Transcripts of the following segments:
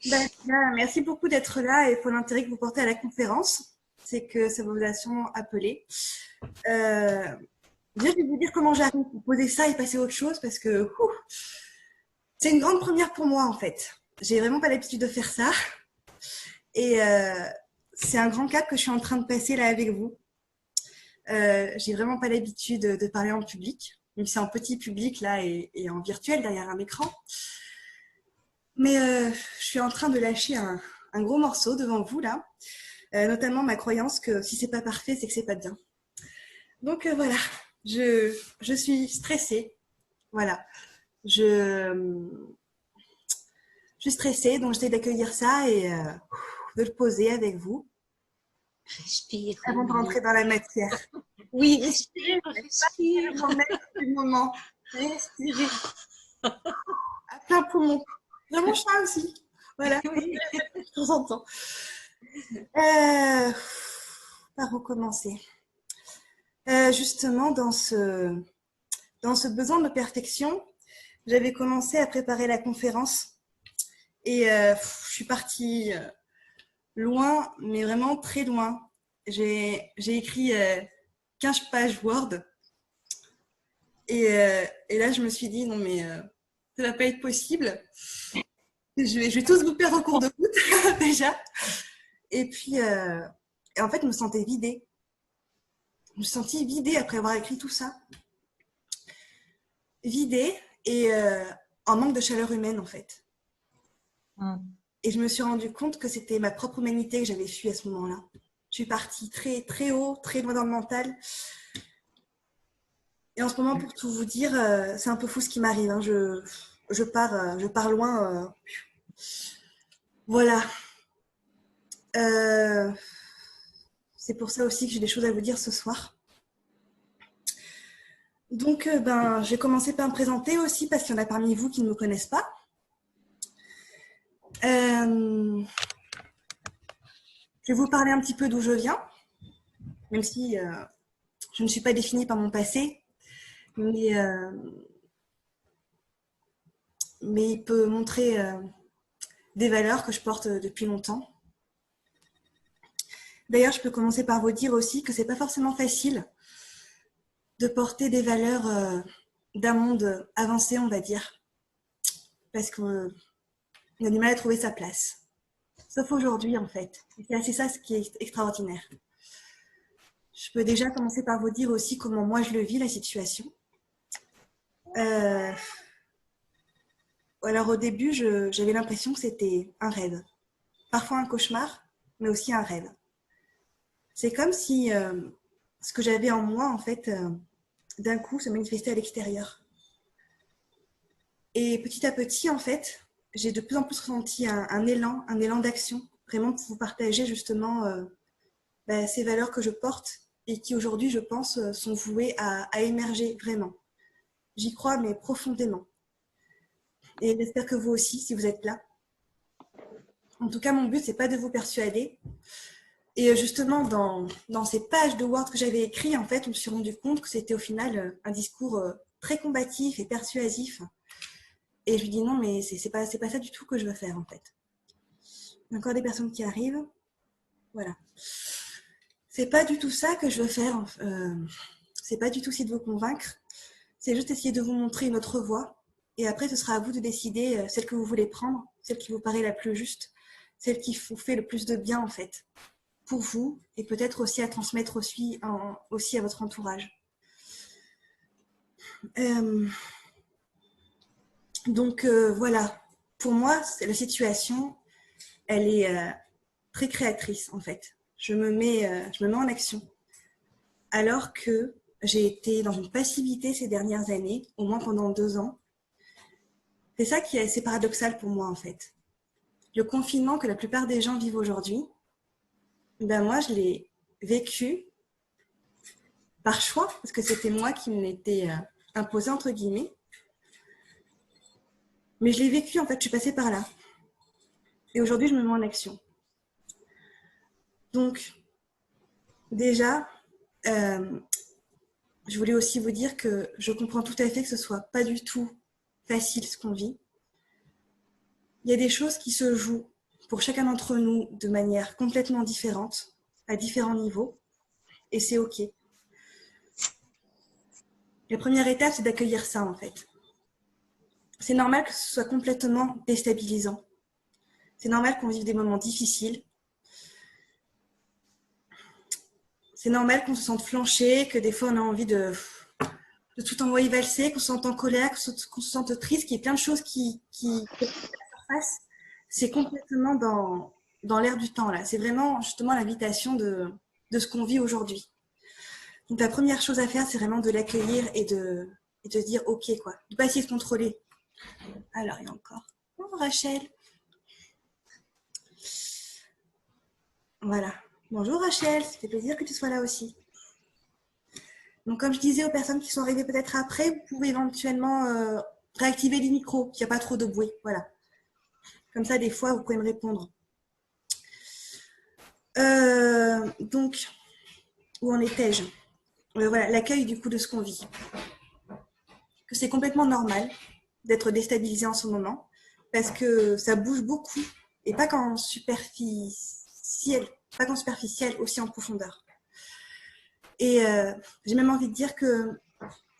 Bien, merci beaucoup d'être là et pour l'intérêt que vous portez à la conférence. C'est que ça vous a sûrement appelé. Euh, Déjà, je vais vous dire comment j'arrive pour poser ça et passer à autre chose parce que c'est une grande première pour moi en fait. J'ai vraiment pas l'habitude de faire ça et c'est un grand cap que je suis en train de passer là avec vous. J'ai vraiment pas l'habitude de parler en public, même si c'est en petit public là et en virtuel derrière un écran. Mais je suis en train de lâcher un gros morceau devant vous là. Notamment ma croyance que si c'est pas parfait, c'est que c'est pas bien. Donc voilà, je suis stressée. Voilà, je, je suis stressée, donc j'essaie d'accueillir ça et de le poser avec vous Respire, avant de Émilie. rentrer dans la matière. Oui, Respire, respirez, respire. vraiment du moment. Respirez à plein poumon. Dans mon chat aussi. Voilà, Oui. de temps en temps. Euh, par où commencer Justement, dans ce besoin de perfection, j'avais commencé à préparer la conférence et je suis partie loin, mais vraiment très loin. J'ai écrit 15 pages Word et là je me suis dit non mais ça va pas être possible. Je vais tous vous perdre en cours de route déjà. Et puis et en fait je me sentais vidée. Je me sentis vidée après avoir écrit tout ça. Vidée et en manque de chaleur humaine en fait. Et je me suis rendu compte que c'était ma propre humanité que j'avais fui à ce moment-là. Je suis partie très, très haut, très loin dans le mental. Et en ce moment, pour tout vous dire, c'est un peu fou ce qui m'arrive. Hein. Je pars loin. Voilà. Euh, c'est pour ça aussi que j'ai des choses à vous dire ce soir. Donc, ben, je vais commencer par me présenter aussi parce qu'il y en a parmi vous qui ne me connaissent pas. Euh, je vais vous parler un petit peu d'où je viens, même si je ne suis pas définie par mon passé, mais, euh, mais il peut montrer des valeurs que je porte depuis longtemps. D'ailleurs, je peux commencer par vous dire aussi que c'est pas forcément facile de porter des valeurs d'un monde avancé, on va dire, parce qu'on a du mal à trouver sa place. Sauf aujourd'hui, en fait. Et c'est assez ça ce qui est extraordinaire. Je peux déjà commencer par vous dire aussi comment moi je le vis, la situation. Euh, alors au début, j'avais l'impression que c'était un rêve. Parfois un cauchemar, mais aussi un rêve. C'est comme si ce que j'avais en moi, en fait, d'un coup, se manifestait à l'extérieur. Et petit à petit, en fait, j'ai de plus en plus ressenti un élan d'action, vraiment pour vous partager justement ces valeurs que je porte et qui aujourd'hui, je pense, sont vouées à émerger vraiment. J'y crois, mais profondément. Et j'espère que vous aussi, si vous êtes là. En tout cas, mon but, c'est pas de vous persuader. Et justement, dans ces pages de Word que j'avais écrites, en fait, je me suis rendu compte que c'était au final un discours très combatif et persuasif. Et je lui dis non, mais c'est pas ça du tout que je veux faire, en fait. Il y a encore des personnes qui arrivent. Voilà. C'est pas du tout ça que je veux faire. C'est pas du tout essayer de vous convaincre. C'est juste essayer de vous montrer une autre voie. Et après, ce sera à vous de décider celle que vous voulez prendre, celle qui vous paraît la plus juste, celle qui vous fait le plus de bien, en fait, pour vous, et peut-être aussi à transmettre aussi à votre entourage. Euh, voilà. Pour moi, la situation, elle est très créatrice, en fait. Je me mets en action. Alors que j'ai été dans une passivité ces dernières années, au moins pendant 2 ans. C'est ça qui est assez paradoxal pour moi, en fait. Le confinement que la plupart des gens vivent aujourd'hui, ben moi, je l'ai vécu par choix, parce que c'était moi qui me l'étais imposé, entre guillemets. Mais je l'ai vécu, en fait, je suis passée par là. Et aujourd'hui, je me mets en action. Donc, déjà, euh, je voulais aussi vous dire que je comprends tout à fait que ce soit pas du tout facile ce qu'on vit. il y a des choses qui se jouent pour chacun d'entre nous de manière complètement différente, à différents niveaux, et c'est OK. La première étape, c'est d'accueillir ça, en fait. C'est normal que ce soit complètement déstabilisant. C'est normal qu'on vive des moments difficiles. C'est normal qu'on se sente flanché, que des fois on a envie de tout envoyer valser, qu'on se sente en colère, qu'on se sente triste, qu'il y ait plein de choses qui surface. C'est complètement dans l'air du temps, là. C'est vraiment justement l'invitation de ce qu'on vit aujourd'hui. Donc la première chose à faire, c'est vraiment de l'accueillir et de dire OK, quoi. De ne pas essayer de contrôler. Alors, il y a encore. Oh, Rachel. Voilà. Bonjour Rachel, ça fait plaisir que tu sois là aussi. Donc comme je disais aux personnes qui sont arrivées peut-être après, vous pouvez éventuellement réactiver les micros, qu'il n'y a pas trop de bruit. Voilà. Comme ça, des fois, vous pouvez me répondre. Donc, où en étais-je? Voilà, l'accueil du coup de ce qu'on vit. Que c'est complètement normal d'être déstabilisé en ce moment, parce que ça bouge beaucoup, et pas qu'en superficiel, aussi en profondeur. Et j'ai même envie de dire que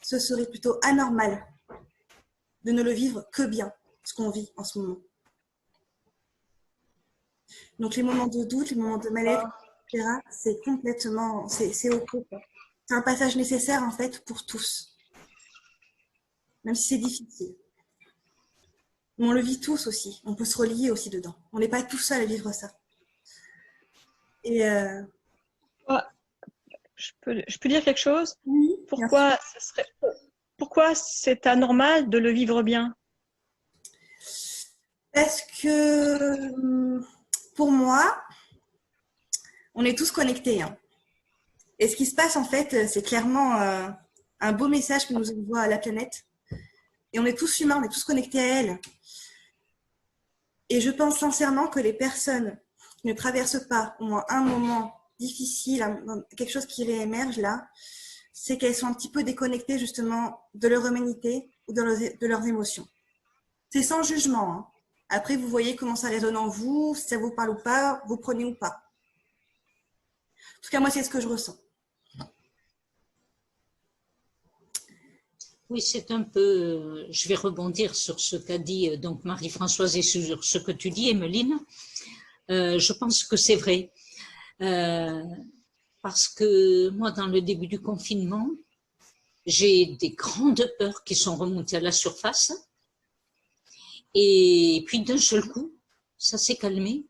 ce serait plutôt anormal de ne le vivre que bien, ce qu'on vit en ce moment. Donc les moments de doute, les moments de mal-être, etc., c'est complètement, c'est OK. C'est un passage nécessaire en fait pour tous, même si c'est difficile. Mais on le vit tous aussi, on peut se relier aussi dedans. On n'est pas tout seul à vivre ça. Et je peux dire quelque chose? oui, Pourquoi c'est anormal de le vivre bien? Parce que pour moi, on est tous connectés. Hein. Et ce qui se passe en fait, c'est clairement un beau message que nous envoie la planète. Et on est tous humains, on est tous connectés à elle. Et je pense sincèrement que les personnes qui ne traversent pas au moins un moment difficile, quelque chose qui réémerge là, c'est qu'elles sont un petit peu déconnectées justement de leur humanité ou de leurs émotions. C'est sans jugement. Hein. Après, vous voyez comment ça résonne en vous, si ça vous parle ou pas, vous prenez ou pas. En tout cas, moi, c'est ce que je ressens. Oui, c'est un peu. Je vais rebondir sur ce qu'a dit donc Marie-Françoise et sur ce que tu dis, Emeline. Je pense que c'est vrai. Parce que moi, dans le début du confinement, j'ai des grandes peurs qui sont remontées à la surface. Et puis d'un seul coup, ça s'est calmé.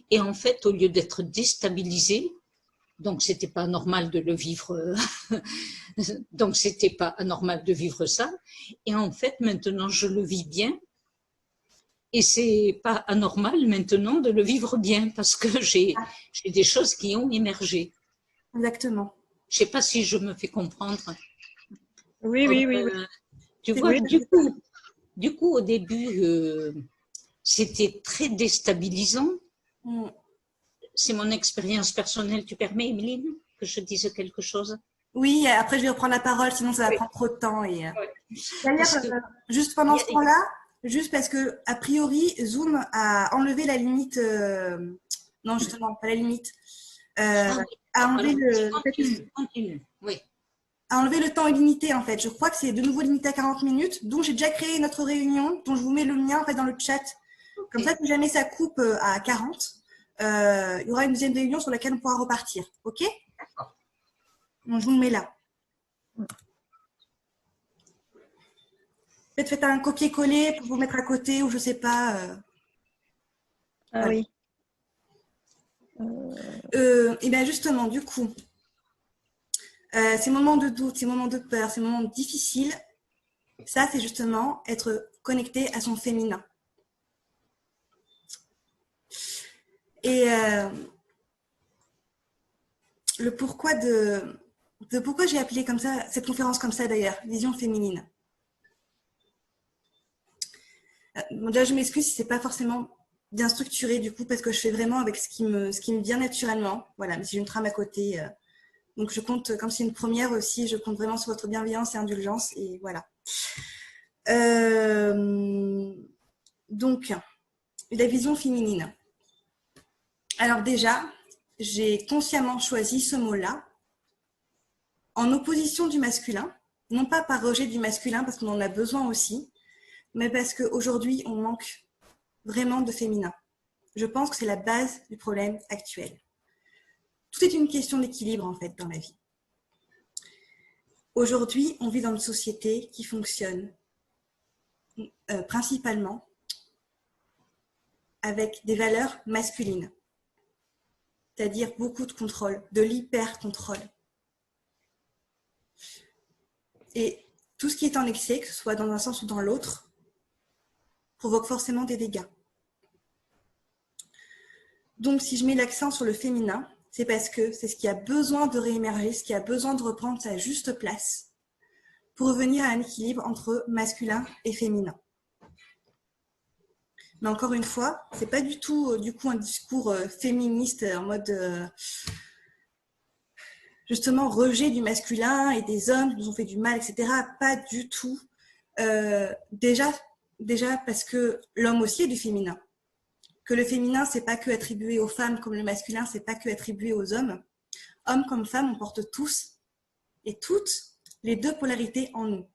Et en fait, au lieu d'être déstabilisé, donc c'était pas normal de le vivre, donc c'était pas anormal de vivre ça. Et en fait, maintenant, je le vis bien. Et c'est pas anormal maintenant de le vivre bien parce que j'ai des choses qui ont émergé. Exactement. Je sais pas si je me fais comprendre. Oui, oui, oui. Tu vois, du coup, au début, c'était très déstabilisant. C'est mon expérience personnelle. Tu permets, Emeline, que je dise quelque chose? Oui, après je vais reprendre la parole, sinon ça va prendre trop de temps. Et d'ailleurs, juste pendant ce temps-là, juste parce que a priori Zoom a enlevé la limite. Non, justement, pas la limite. A enlevé a enlevé le temps illimité en fait. Je crois que c'est de nouveau limité à 40 minutes. Donc j'ai déjà créé notre réunion, dont je vous mets le lien en fait dans le chat. Comme ça, si jamais ça coupe à 40, il y aura une deuxième réunion sur laquelle on pourra repartir. OK? Donc je vous le mets là. Peut-être faites un copier-coller pour vous mettre à côté ou je sais pas. Ah oui. Et bien justement, du coup, ces moments de doute, ces moments de peur, ces moments difficiles, ça c'est justement être connecté à son féminin. Et le pourquoi pourquoi j'ai appelé comme ça cette conférence comme ça d'ailleurs, vision féminine. Bon, déjà je m'excuse si c'est pas forcément bien structuré du coup parce que je fais vraiment avec ce qui me vient naturellement. Voilà, mais si j'ai une trame à côté. Donc je compte, comme c'est une première aussi, je compte vraiment sur votre bienveillance et indulgence et voilà. Donc la vision féminine. Alors déjà, j'ai consciemment choisi ce mot-là en opposition du masculin, non pas par rejet du masculin parce qu'on en a besoin aussi, mais parce qu'aujourd'hui, on manque vraiment de féminin. Je pense que c'est la base du problème actuel. Tout est une question d'équilibre en fait dans la vie. Aujourd'hui, on vit dans une société qui fonctionne principalement avec des valeurs masculines, c'est-à-dire beaucoup de contrôle, de l'hyper-contrôle. Et tout ce qui est en excès, que ce soit dans un sens ou dans l'autre, provoque forcément des dégâts. Donc, si je mets l'accent sur le féminin, c'est parce que c'est ce qui a besoin de réémerger, ce qui a besoin de reprendre sa juste place pour revenir à un équilibre entre masculin et féminin. Mais encore une fois, c'est pas du tout du coup un discours féministe en mode justement rejet du masculin et des hommes qui nous ont fait du mal, etc. Pas du tout. Déjà parce que l'homme aussi est du féminin. Que le féminin, c'est pas que attribué aux femmes comme le masculin, c'est pas que attribué aux hommes. Hommes comme femmes, on porte tous et toutes les deux polarités en nous,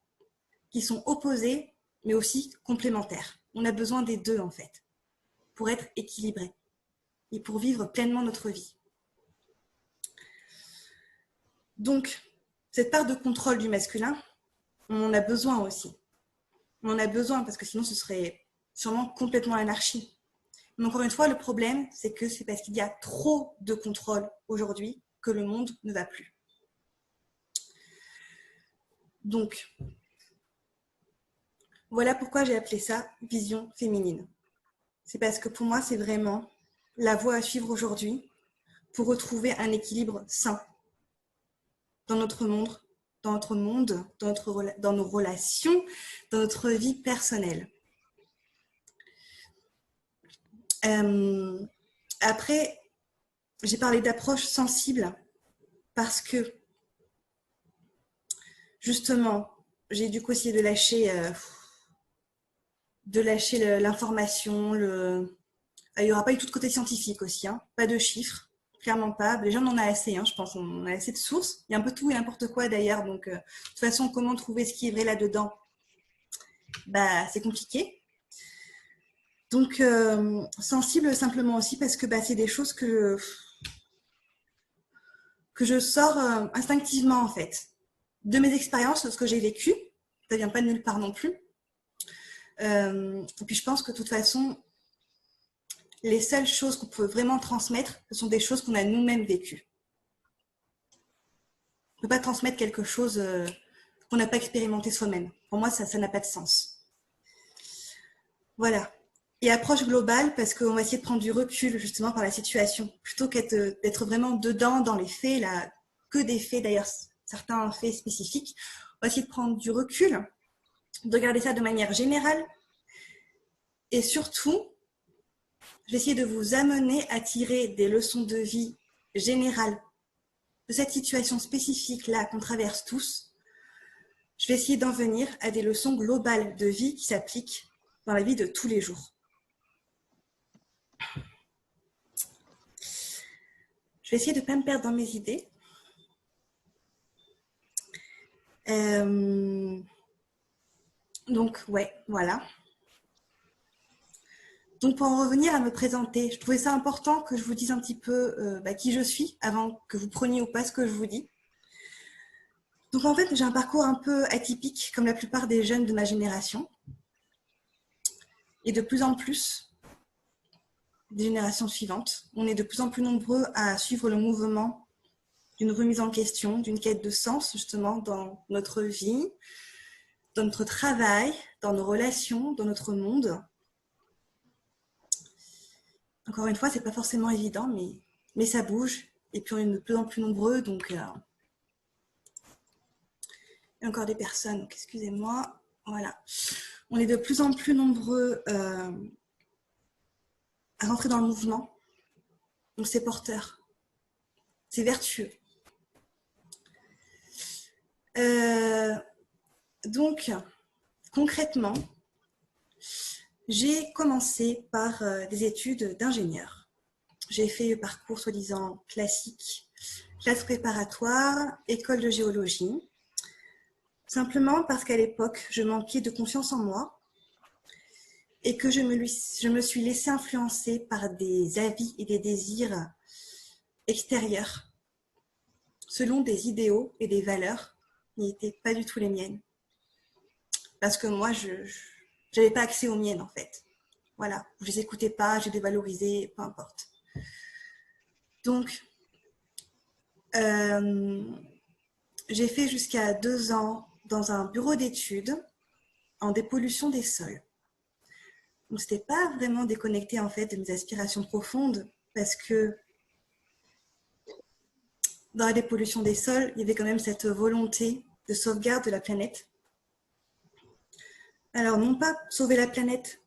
qui sont opposées, mais aussi complémentaires. On a besoin des deux, en fait, pour être équilibrés et pour vivre pleinement notre vie. Donc, cette part de contrôle du masculin, on en a besoin aussi. On en a besoin parce que sinon, ce serait sûrement complètement l'anarchie. Mais encore une fois, le problème, c'est que c'est parce qu'il y a trop de contrôle aujourd'hui que le monde ne va plus. Donc, voilà pourquoi j'ai appelé ça vision féminine. C'est parce que pour moi, c'est vraiment la voie à suivre aujourd'hui pour retrouver un équilibre sain dans notre monde, dans nos relations, dans notre vie personnelle. Après, j'ai parlé d'approche sensible parce que justement, j'ai dû essayer de lâcher l'information. Il n'y aura pas eu tout de côté scientifique aussi, hein, pas de chiffres, clairement pas. Les gens en ont assez, hein, je pense, on a assez de sources. Il y a un peu tout et n'importe quoi d'ailleurs, donc de toute façon, comment trouver ce qui est vrai là-dedans, c'est compliqué. Donc, sensible simplement aussi parce que c'est des choses que je sors instinctivement en fait. De mes expériences, de ce que j'ai vécu, ça vient pas de nulle part non plus. Et puis je pense que de toute façon, les seules choses qu'on peut vraiment transmettre, ce sont des choses qu'on a nous-mêmes vécues. On ne peut pas transmettre quelque chose qu'on n'a pas expérimenté soi-même. Pour moi, ça n'a pas de sens. Voilà. Et approche globale, parce qu'on va essayer de prendre du recul justement par la situation, plutôt qu'être vraiment dedans dans les faits, là, que des faits d'ailleurs, certains faits spécifiques. On va essayer de prendre du recul, de regarder ça de manière générale, et surtout, je vais essayer de vous amener à tirer des leçons de vie générales de cette situation spécifique-là qu'on traverse tous. Je vais essayer d'en venir à des leçons globales de vie qui s'appliquent dans la vie de tous les jours. Je vais essayer de ne pas me perdre dans mes idées. Donc, ouais, voilà. Donc, pour en revenir à me présenter, je trouvais ça important que je vous dise un petit peu qui je suis avant que vous preniez ou pas ce que je vous dis. Donc, en fait, j'ai un parcours un peu atypique, comme la plupart des jeunes de ma génération. Et de plus en plus, des générations suivantes, on est de plus en plus nombreux à suivre le mouvement d'une remise en question, d'une quête de sens, justement, dans notre vie, dans notre travail, dans nos relations, dans notre monde. Encore une fois, c'est pas forcément évident, mais ça bouge. Et puis, on est de plus en plus nombreux, donc... il y a encore des personnes, donc excusez-moi. Voilà. On est de plus en plus nombreux à rentrer dans le mouvement. Donc, c'est porteur. C'est vertueux. Donc, concrètement, J'ai commencé par des études d'ingénieur. J'ai fait le parcours soi-disant classique, classe préparatoire, école de géologie, simplement parce qu'à l'époque, je manquais de confiance en moi et que je me suis laissée influencer par des avis et des désirs extérieurs, selon des idéaux et des valeurs qui n'étaient pas du tout les miennes. Parce que moi, je n'avais pas accès aux miennes, en fait. Voilà, je les écoutais pas, j'ai dévalorisé, peu importe. Donc, j'ai fait jusqu'à 2 ans dans un bureau d'études en dépollution des sols. Donc, c'était pas vraiment déconnecté, en fait, de mes aspirations profondes, parce que dans la dépollution des sols, il y avait quand même cette volonté de sauvegarde de la planète. Alors, non pas sauver la planète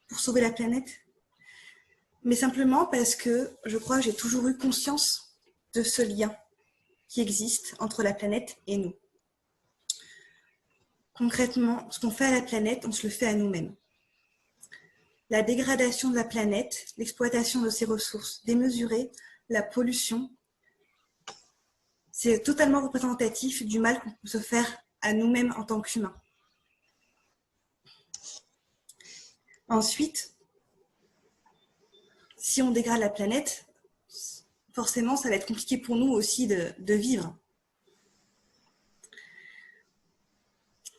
pour sauver la planète, mais simplement parce que je crois que j'ai toujours eu conscience de ce lien qui existe entre la planète et nous. Concrètement, ce qu'on fait à la planète, on se le fait à nous-mêmes. La dégradation de la planète, l'exploitation de ses ressources démesurée, la pollution, c'est totalement représentatif du mal qu'on peut se faire à nous-mêmes en tant qu'humains. Ensuite, si on dégrade la planète, forcément, ça va être compliqué pour nous aussi de vivre.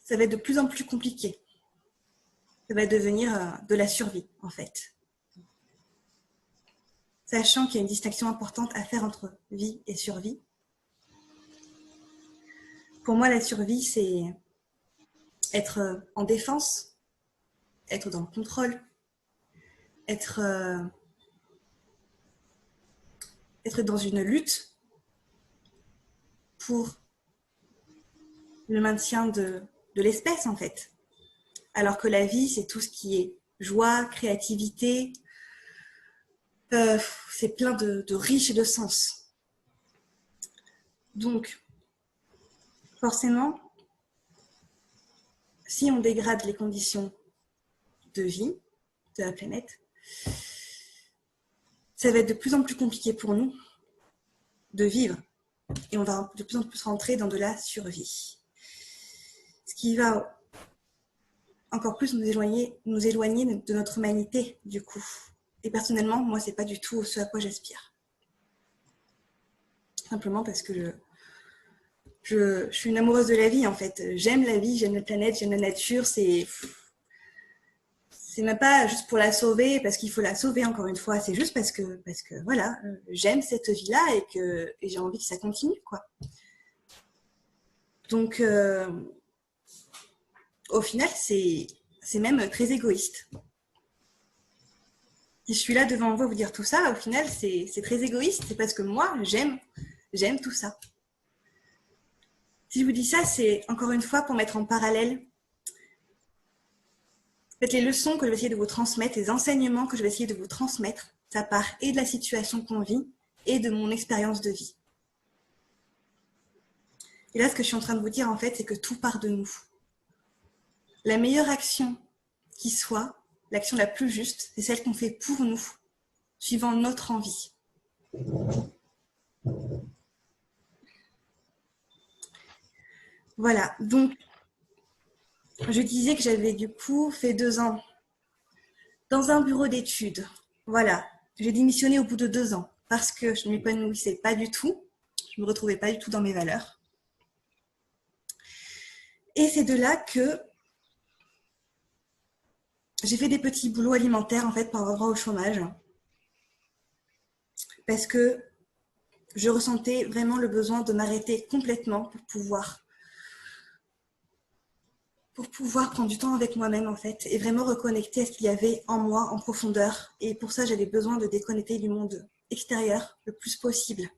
Ça va être de plus en plus compliqué. Ça va devenir de la survie, en fait. Sachant qu'il y a une distinction importante à faire entre vie et survie. Pour moi, la survie, c'est être en défense, être dans le contrôle, être dans une lutte pour le maintien de l'espèce, en fait. Alors que la vie, c'est tout ce qui est joie, créativité, c'est plein de riches et de sens. Donc, forcément, si on dégrade les conditions de vie de la planète, ça va être de plus en plus compliqué pour nous de vivre. Et on va de plus en plus rentrer dans de la survie. Ce qui va encore plus nous éloigner de notre humanité, du coup. Et personnellement, moi, c'est pas du tout ce à quoi j'aspire. Simplement parce que je suis une amoureuse de la vie, en fait. J'aime la vie, j'aime la planète, j'aime la nature. C'est même pas juste pour la sauver, parce qu'il faut la sauver, encore une fois. C'est juste parce que voilà, j'aime cette vie-là et j'ai envie que ça continue, quoi. Donc, au final, c'est même très égoïste. Si je suis là devant vous dire tout ça, au final, c'est très égoïste. C'est parce que moi, j'aime tout ça. Si je vous dis ça, c'est encore une fois pour mettre en parallèle en fait, les leçons que je vais essayer de vous transmettre, les enseignements que je vais essayer de vous transmettre, ça part et de la situation qu'on vit et de mon expérience de vie. Et là, ce que je suis en train de vous dire, en fait, c'est que tout part de nous. La meilleure action qui soit, l'action la plus juste, c'est celle qu'on fait pour nous, suivant notre envie. Voilà, donc je disais que j'avais du coup fait 2 ans dans un bureau d'études. Voilà, j'ai démissionné au bout de 2 ans parce que je ne m'épanouissais pas du tout, je ne me retrouvais pas du tout dans mes valeurs. Et c'est de là que j'ai fait des petits boulots alimentaires en fait pour avoir droit au chômage. Parce que je ressentais vraiment le besoin de m'arrêter complètement pour pouvoir prendre du temps avec moi-même en fait et vraiment reconnecter à ce qu'il y avait en moi en profondeur. Et pour ça, j'avais besoin de déconnecter du monde extérieur le plus possible.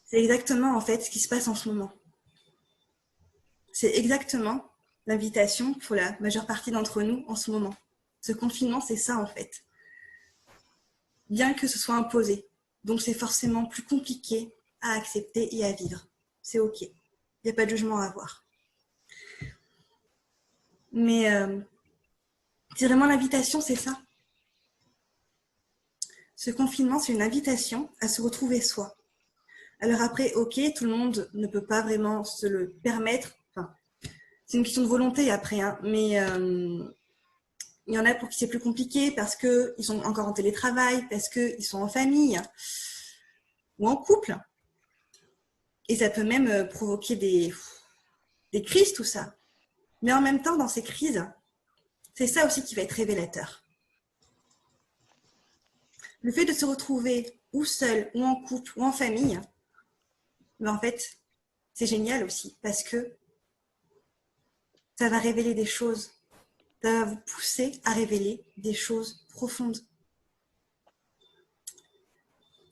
C'est exactement en fait ce qui se passe en ce moment. C'est exactement l'invitation pour la majeure partie d'entre nous en ce moment. Ce confinement, c'est ça en fait. Bien que ce soit imposé. Donc c'est forcément plus compliqué à accepter et à vivre. C'est ok. Il n'y a pas de jugement à avoir. Mais c'est vraiment l'invitation, c'est ça. Ce confinement, c'est une invitation à se retrouver soi. Alors après, ok, tout le monde ne peut pas vraiment se le permettre. Enfin, c'est une question de volonté après, hein, mais il y en a pour qui c'est plus compliqué parce qu'ils sont encore en télétravail, parce qu'ils sont en famille ou en couple. Et ça peut même provoquer des crises, tout ça. Mais en même temps, dans ces crises, c'est ça aussi qui va être révélateur. Le fait de se retrouver ou seul, ou en couple, ou en famille, mais en fait, c'est génial aussi parce que ça va révéler des choses. Ça va vous pousser à révéler des choses profondes.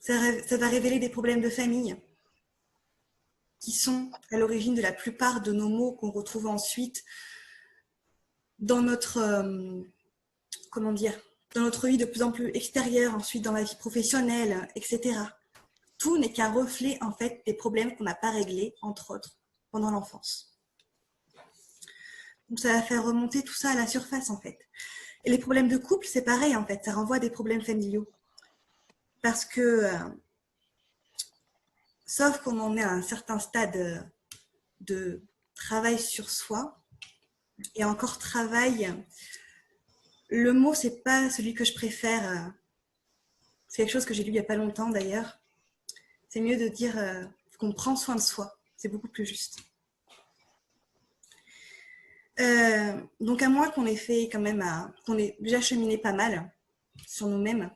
Ça va révéler des problèmes de famille qui sont à l'origine de la plupart de nos maux qu'on retrouve ensuite dans notre, comment dire, dans notre vie de plus en plus extérieure, ensuite dans la vie professionnelle, etc. Tout n'est qu'un reflet en fait des problèmes qu'on n'a pas réglés, entre autres, pendant l'enfance. Donc ça va faire remonter tout ça à la surface en fait. Et les problèmes de couple, c'est pareil en fait, ça renvoie à des problèmes familiaux. Parce que, sauf qu'on en est à un certain stade de travail sur soi, et encore travail, le mot, c'est pas celui que je préfère. C'est quelque chose que j'ai lu il n'y a pas longtemps d'ailleurs. C'est mieux de dire qu'on prend soin de soi. C'est beaucoup plus juste. Donc à moins qu'on ait fait quand même, qu'on ait déjà cheminé pas mal sur nous-mêmes,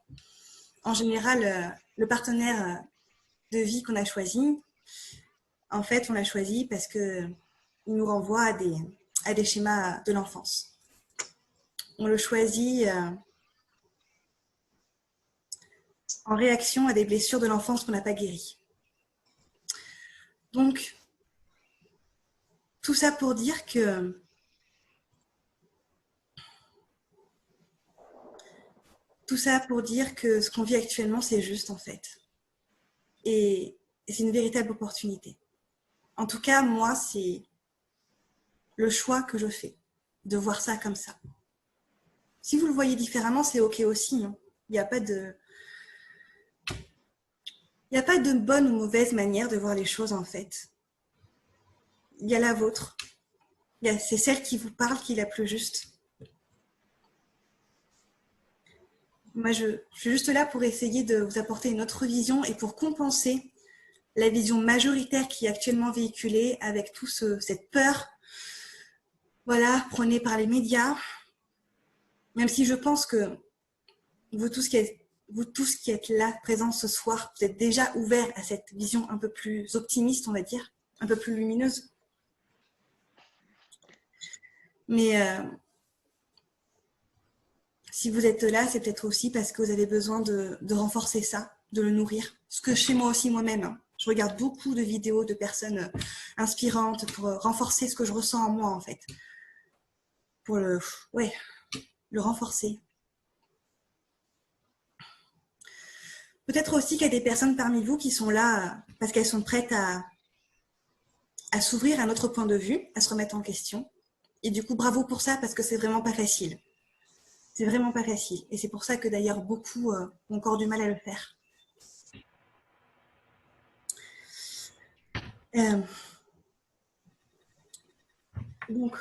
en général, le partenaire de vie qu'on a choisi, en fait, on l'a choisi parce qu'il nous renvoie à des schémas de l'enfance. On le choisit en réaction à des blessures de l'enfance qu'on n'a pas guéries. Donc, tout ça pour dire que ce qu'on vit actuellement, c'est juste en fait. Et c'est une véritable opportunité. En tout cas, moi, c'est le choix que je fais de voir ça comme ça. Si vous le voyez différemment, c'est ok aussi. Hein. Il n'y a pas de bonne ou mauvaise manière de voir les choses en fait. Il y a la vôtre. C'est celle qui vous parle qui est la plus juste. Moi, je suis juste là pour essayer de vous apporter une autre vision et pour compenser la vision majoritaire qui est actuellement véhiculée avec toute cette peur, voilà, prônée par les médias. Même si je pense que vous tous qui êtes là, présents ce soir, vous êtes déjà ouverts à cette vision un peu plus optimiste, on va dire, un peu plus lumineuse. Mais si vous êtes là, c'est peut-être aussi parce que vous avez besoin de renforcer ça, de le nourrir. Ce que je fais moi aussi moi-même. Hein. Je regarde beaucoup de vidéos de personnes inspirantes pour renforcer ce que je ressens en moi, en fait. Pour le renforcer. Peut-être aussi qu'il y a des personnes parmi vous qui sont là parce qu'elles sont prêtes à s'ouvrir à un autre point de vue, à se remettre en question. Et du coup, bravo pour ça parce que c'est vraiment pas facile. C'est vraiment pas facile. Et c'est pour ça que d'ailleurs beaucoup ont encore du mal à le faire. Donc,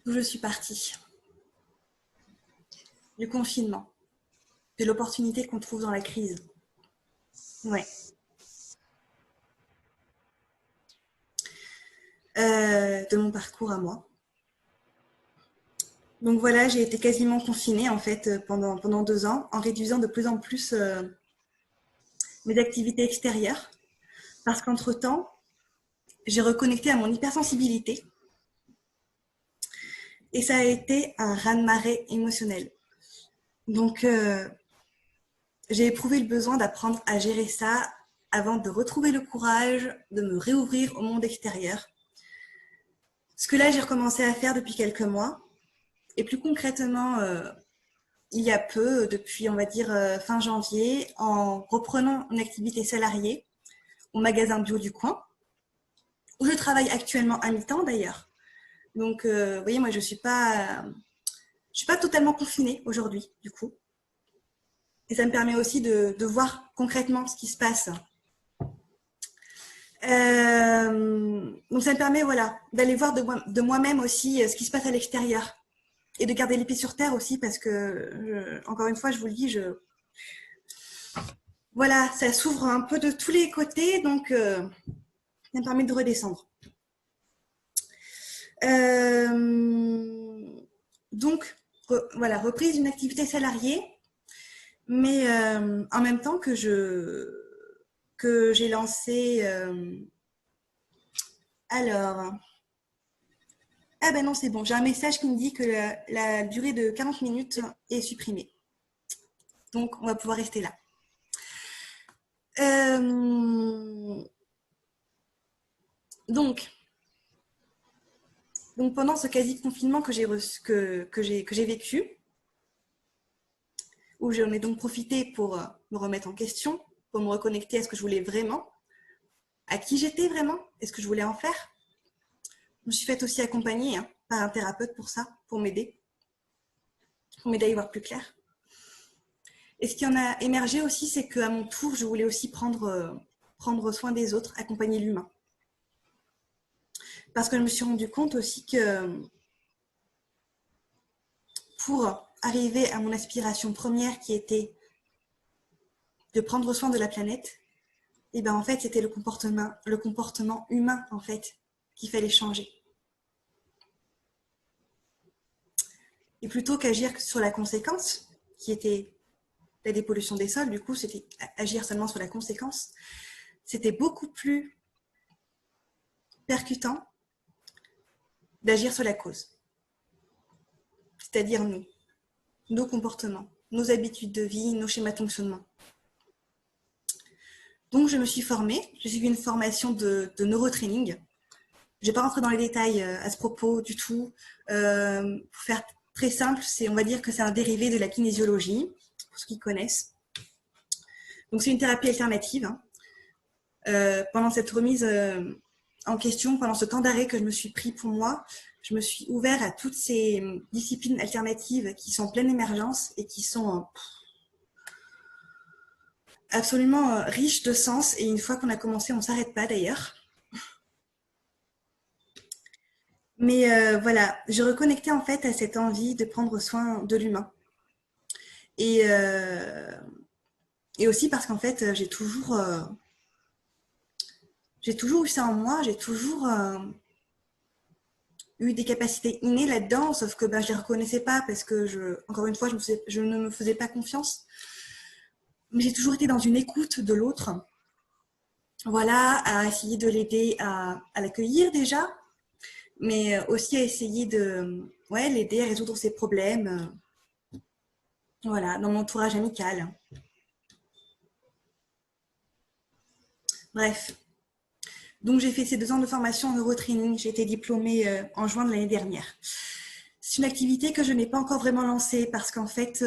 d'où je suis partie? Du confinement. De l'opportunité qu'on trouve dans la crise. Ouais. De mon parcours à moi. Donc voilà, j'ai été quasiment confinée en fait pendant 2 ans en réduisant de plus en plus mes activités extérieures parce qu'entre-temps, j'ai reconnecté à mon hypersensibilité et ça a été un raz-de-marée émotionnel. Donc, j'ai éprouvé le besoin d'apprendre à gérer ça avant de retrouver le courage de me réouvrir au monde extérieur. Ce que là, j'ai recommencé à faire depuis quelques mois. Et plus concrètement, il y a peu, depuis, on va dire, fin janvier, en reprenant une activité salariée au magasin bio du coin, où je travaille actuellement à mi-temps d'ailleurs. Donc, vous voyez, moi, je suis pas totalement confinée aujourd'hui, du coup. Et ça me permet aussi de voir concrètement ce qui se passe. Donc, ça me permet, voilà, d'aller voir de moi-même aussi ce qui se passe à l'extérieur. Et de garder les pieds sur terre aussi, parce que, encore une fois, je vous le dis, voilà, ça s'ouvre un peu de tous les côtés, donc ça me permet de redescendre. Donc, voilà, reprise d'une activité salariée, mais en même temps que j'ai lancé. Alors, ah ben non, c'est bon, j'ai un message qui me dit que la durée de 40 minutes est supprimée. Donc, on va pouvoir rester là. Donc, pendant ce quasi-confinement que j'ai vécu, où j'en ai donc profité pour me remettre en question, pour me reconnecter à ce que je voulais vraiment, à qui j'étais vraiment, et ce que je voulais en faire. Je me suis faite aussi accompagner par un thérapeute pour ça, pour m'aider à y voir plus clair. Et ce qui en a émergé aussi, c'est qu'à mon tour, je voulais aussi prendre soin des autres, accompagner l'humain. Parce que je me suis rendu compte aussi que pour arriver à mon aspiration première qui était de prendre soin de la planète, et ben en fait c'était le comportement humain en fait qu'il fallait changer. Et plutôt qu'agir sur la conséquence, qui était la dépollution des sols, du coup c'était agir seulement sur la conséquence, c'était beaucoup plus percutant d'agir sur la cause. C'est-à-dire nous, nos comportements, nos habitudes de vie, nos schémas de fonctionnement. Donc, je me suis formée, j'ai suivi une formation de neurotraining. Je ne vais pas rentrer dans les détails à ce propos du tout. Pour faire très simple, on va dire que c'est un dérivé de la kinésiologie, pour ceux qui connaissent. Donc, c'est une thérapie alternative. Pendant cette remise en question, pendant ce temps d'arrêt que je me suis pris pour moi, je me suis ouvert à toutes ces disciplines alternatives qui sont en pleine émergence et qui sont absolument riches de sens. Et une fois qu'on a commencé, on ne s'arrête pas d'ailleurs. Mais voilà, je reconnectais en fait à cette envie de prendre soin de l'humain. Et aussi parce qu'en fait, j'ai toujours eu ça en moi, j'ai toujours eu des capacités innées là-dedans, sauf que je ne les reconnaissais pas parce que, encore une fois, je ne me faisais pas confiance. Mais j'ai toujours été dans une écoute de l'autre, voilà, à essayer de l'aider à l'accueillir déjà, mais aussi à essayer de l'aider à résoudre ses problèmes, voilà, dans mon entourage amical. Bref. Donc, j'ai fait ces 2 ans de formation en neurotraining. J'ai été diplômée en juin de l'année dernière. C'est une activité que je n'ai pas encore vraiment lancée parce qu'en fait,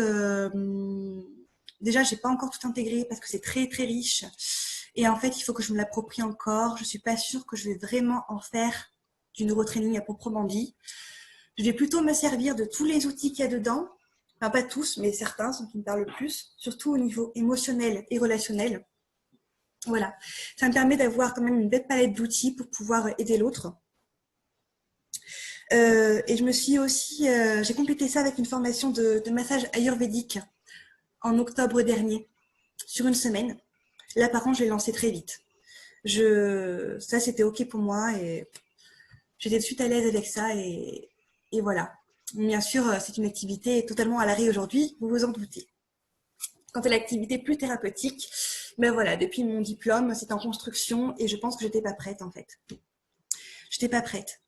déjà, je n'ai pas encore tout intégré parce que c'est très, très riche. Et en fait, il faut que je me l'approprie encore. Je ne suis pas sûre que je vais vraiment en faire du neurotraining à proprement dit. Je vais plutôt me servir de tous les outils qu'il y a dedans. Enfin, pas tous, mais certains sont qui me parlent le plus, surtout au niveau émotionnel et relationnel. Voilà, ça me permet d'avoir quand même une belle palette d'outils pour pouvoir aider l'autre. Et je me suis aussi, j'ai complété ça avec une formation de massage ayurvédique en octobre dernier, sur une semaine. Là, par contre, je l'ai lancé très vite. Ça, c'était OK pour moi et j'étais de suite à l'aise avec ça et voilà. Bien sûr, c'est une activité totalement à l'arrêt aujourd'hui, vous vous en doutez. Quant à l'activité plus thérapeutique, ben voilà, depuis mon diplôme, c'est en construction et je pense que j'étais pas prête en fait. J'étais pas prête.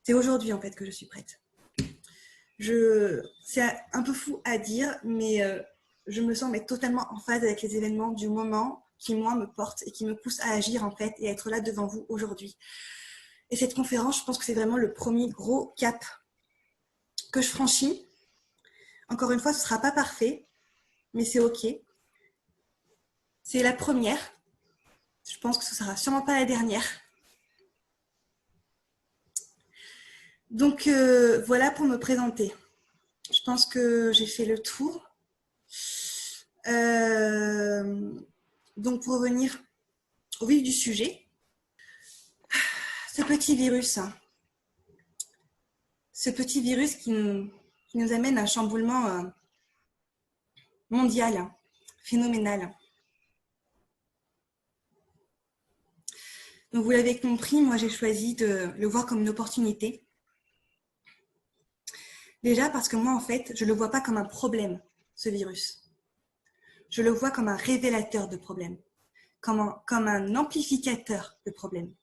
C'est aujourd'hui en fait que je suis prête. C'est un peu fou à dire, mais je me sens totalement en phase avec les événements du moment qui, moi, me portent et qui me poussent à agir en fait et à être là devant vous aujourd'hui. Et cette conférence, je pense que c'est vraiment le premier gros cap que je franchis. Encore une fois, ce ne sera pas parfait, mais c'est OK. C'est la première. Je pense que ce ne sera sûrement pas la dernière. Donc, voilà pour me présenter. Je pense que j'ai fait le tour. Donc, pour revenir au vif du sujet, ce petit virus qui nous amène à un chamboulement mondial, phénoménal. Donc, vous l'avez compris, moi, j'ai choisi de le voir comme une opportunité. Déjà parce que moi, en fait, je ne le vois pas comme un problème, ce virus. Je le vois comme un révélateur de problèmes, comme un amplificateur de problèmes.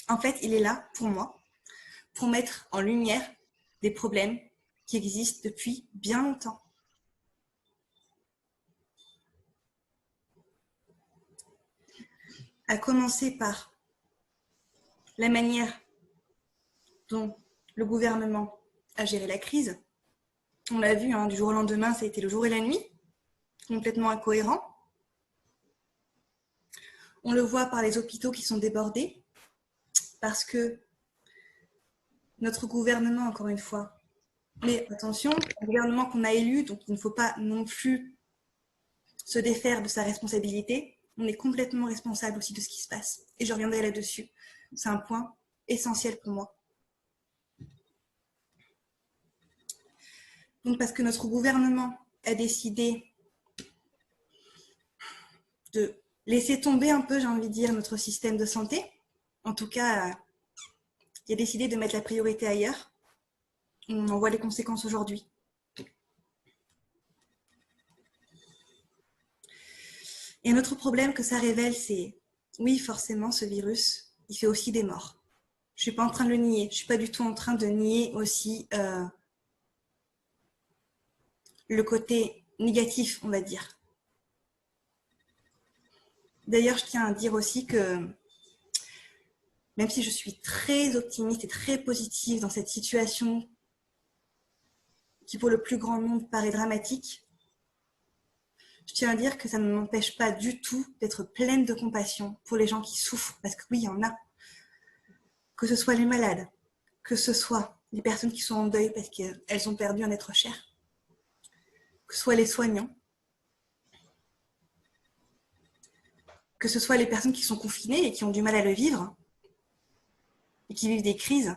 En fait, il est là, pour moi, pour mettre en lumière des problèmes qui existent depuis bien longtemps. À commencer par la manière dont le gouvernement a géré la crise. On l'a vu, du jour au lendemain, ça a été le jour et la nuit, complètement incohérent. On le voit par les hôpitaux qui sont débordés, parce que notre gouvernement, encore une fois, mais attention, un gouvernement qu'on a élu, donc il ne faut pas non plus se défaire de sa responsabilité. On est complètement responsable aussi de ce qui se passe. Et je reviendrai là-dessus. C'est un point essentiel pour moi. Donc parce que notre gouvernement a décidé de laisser tomber un peu, j'ai envie de dire, notre système de santé. En tout cas, il a décidé de mettre la priorité ailleurs. On en voit les conséquences aujourd'hui. Et un autre problème que ça révèle, c'est, oui, forcément, ce virus, il fait aussi des morts. Je ne suis pas en train de le nier. Je ne suis pas du tout en train de nier aussi le côté négatif, on va dire. D'ailleurs, je tiens à dire aussi que même si je suis très optimiste et très positive dans cette situation qui pour le plus grand nombre paraît dramatique, je tiens à dire que ça ne m'empêche pas du tout d'être pleine de compassion pour les gens qui souffrent, parce que oui, il y en a. Que ce soit les malades, que ce soit les personnes qui sont en deuil parce qu'elles ont perdu un être cher, que ce soit les soignants, que ce soit les personnes qui sont confinées et qui ont du mal à le vivre, et qui vivent des crises,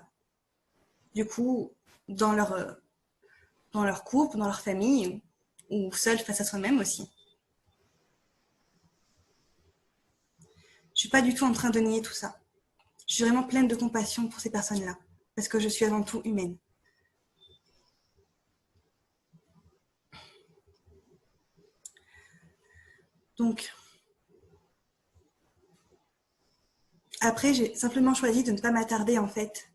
du coup, dans leur couple, dans leur famille, ou seuls face à soi-même aussi. Je ne suis pas du tout en train de nier tout ça. Je suis vraiment pleine de compassion pour ces personnes-là, parce que je suis avant tout humaine. Donc, après, j'ai simplement choisi de ne pas m'attarder en fait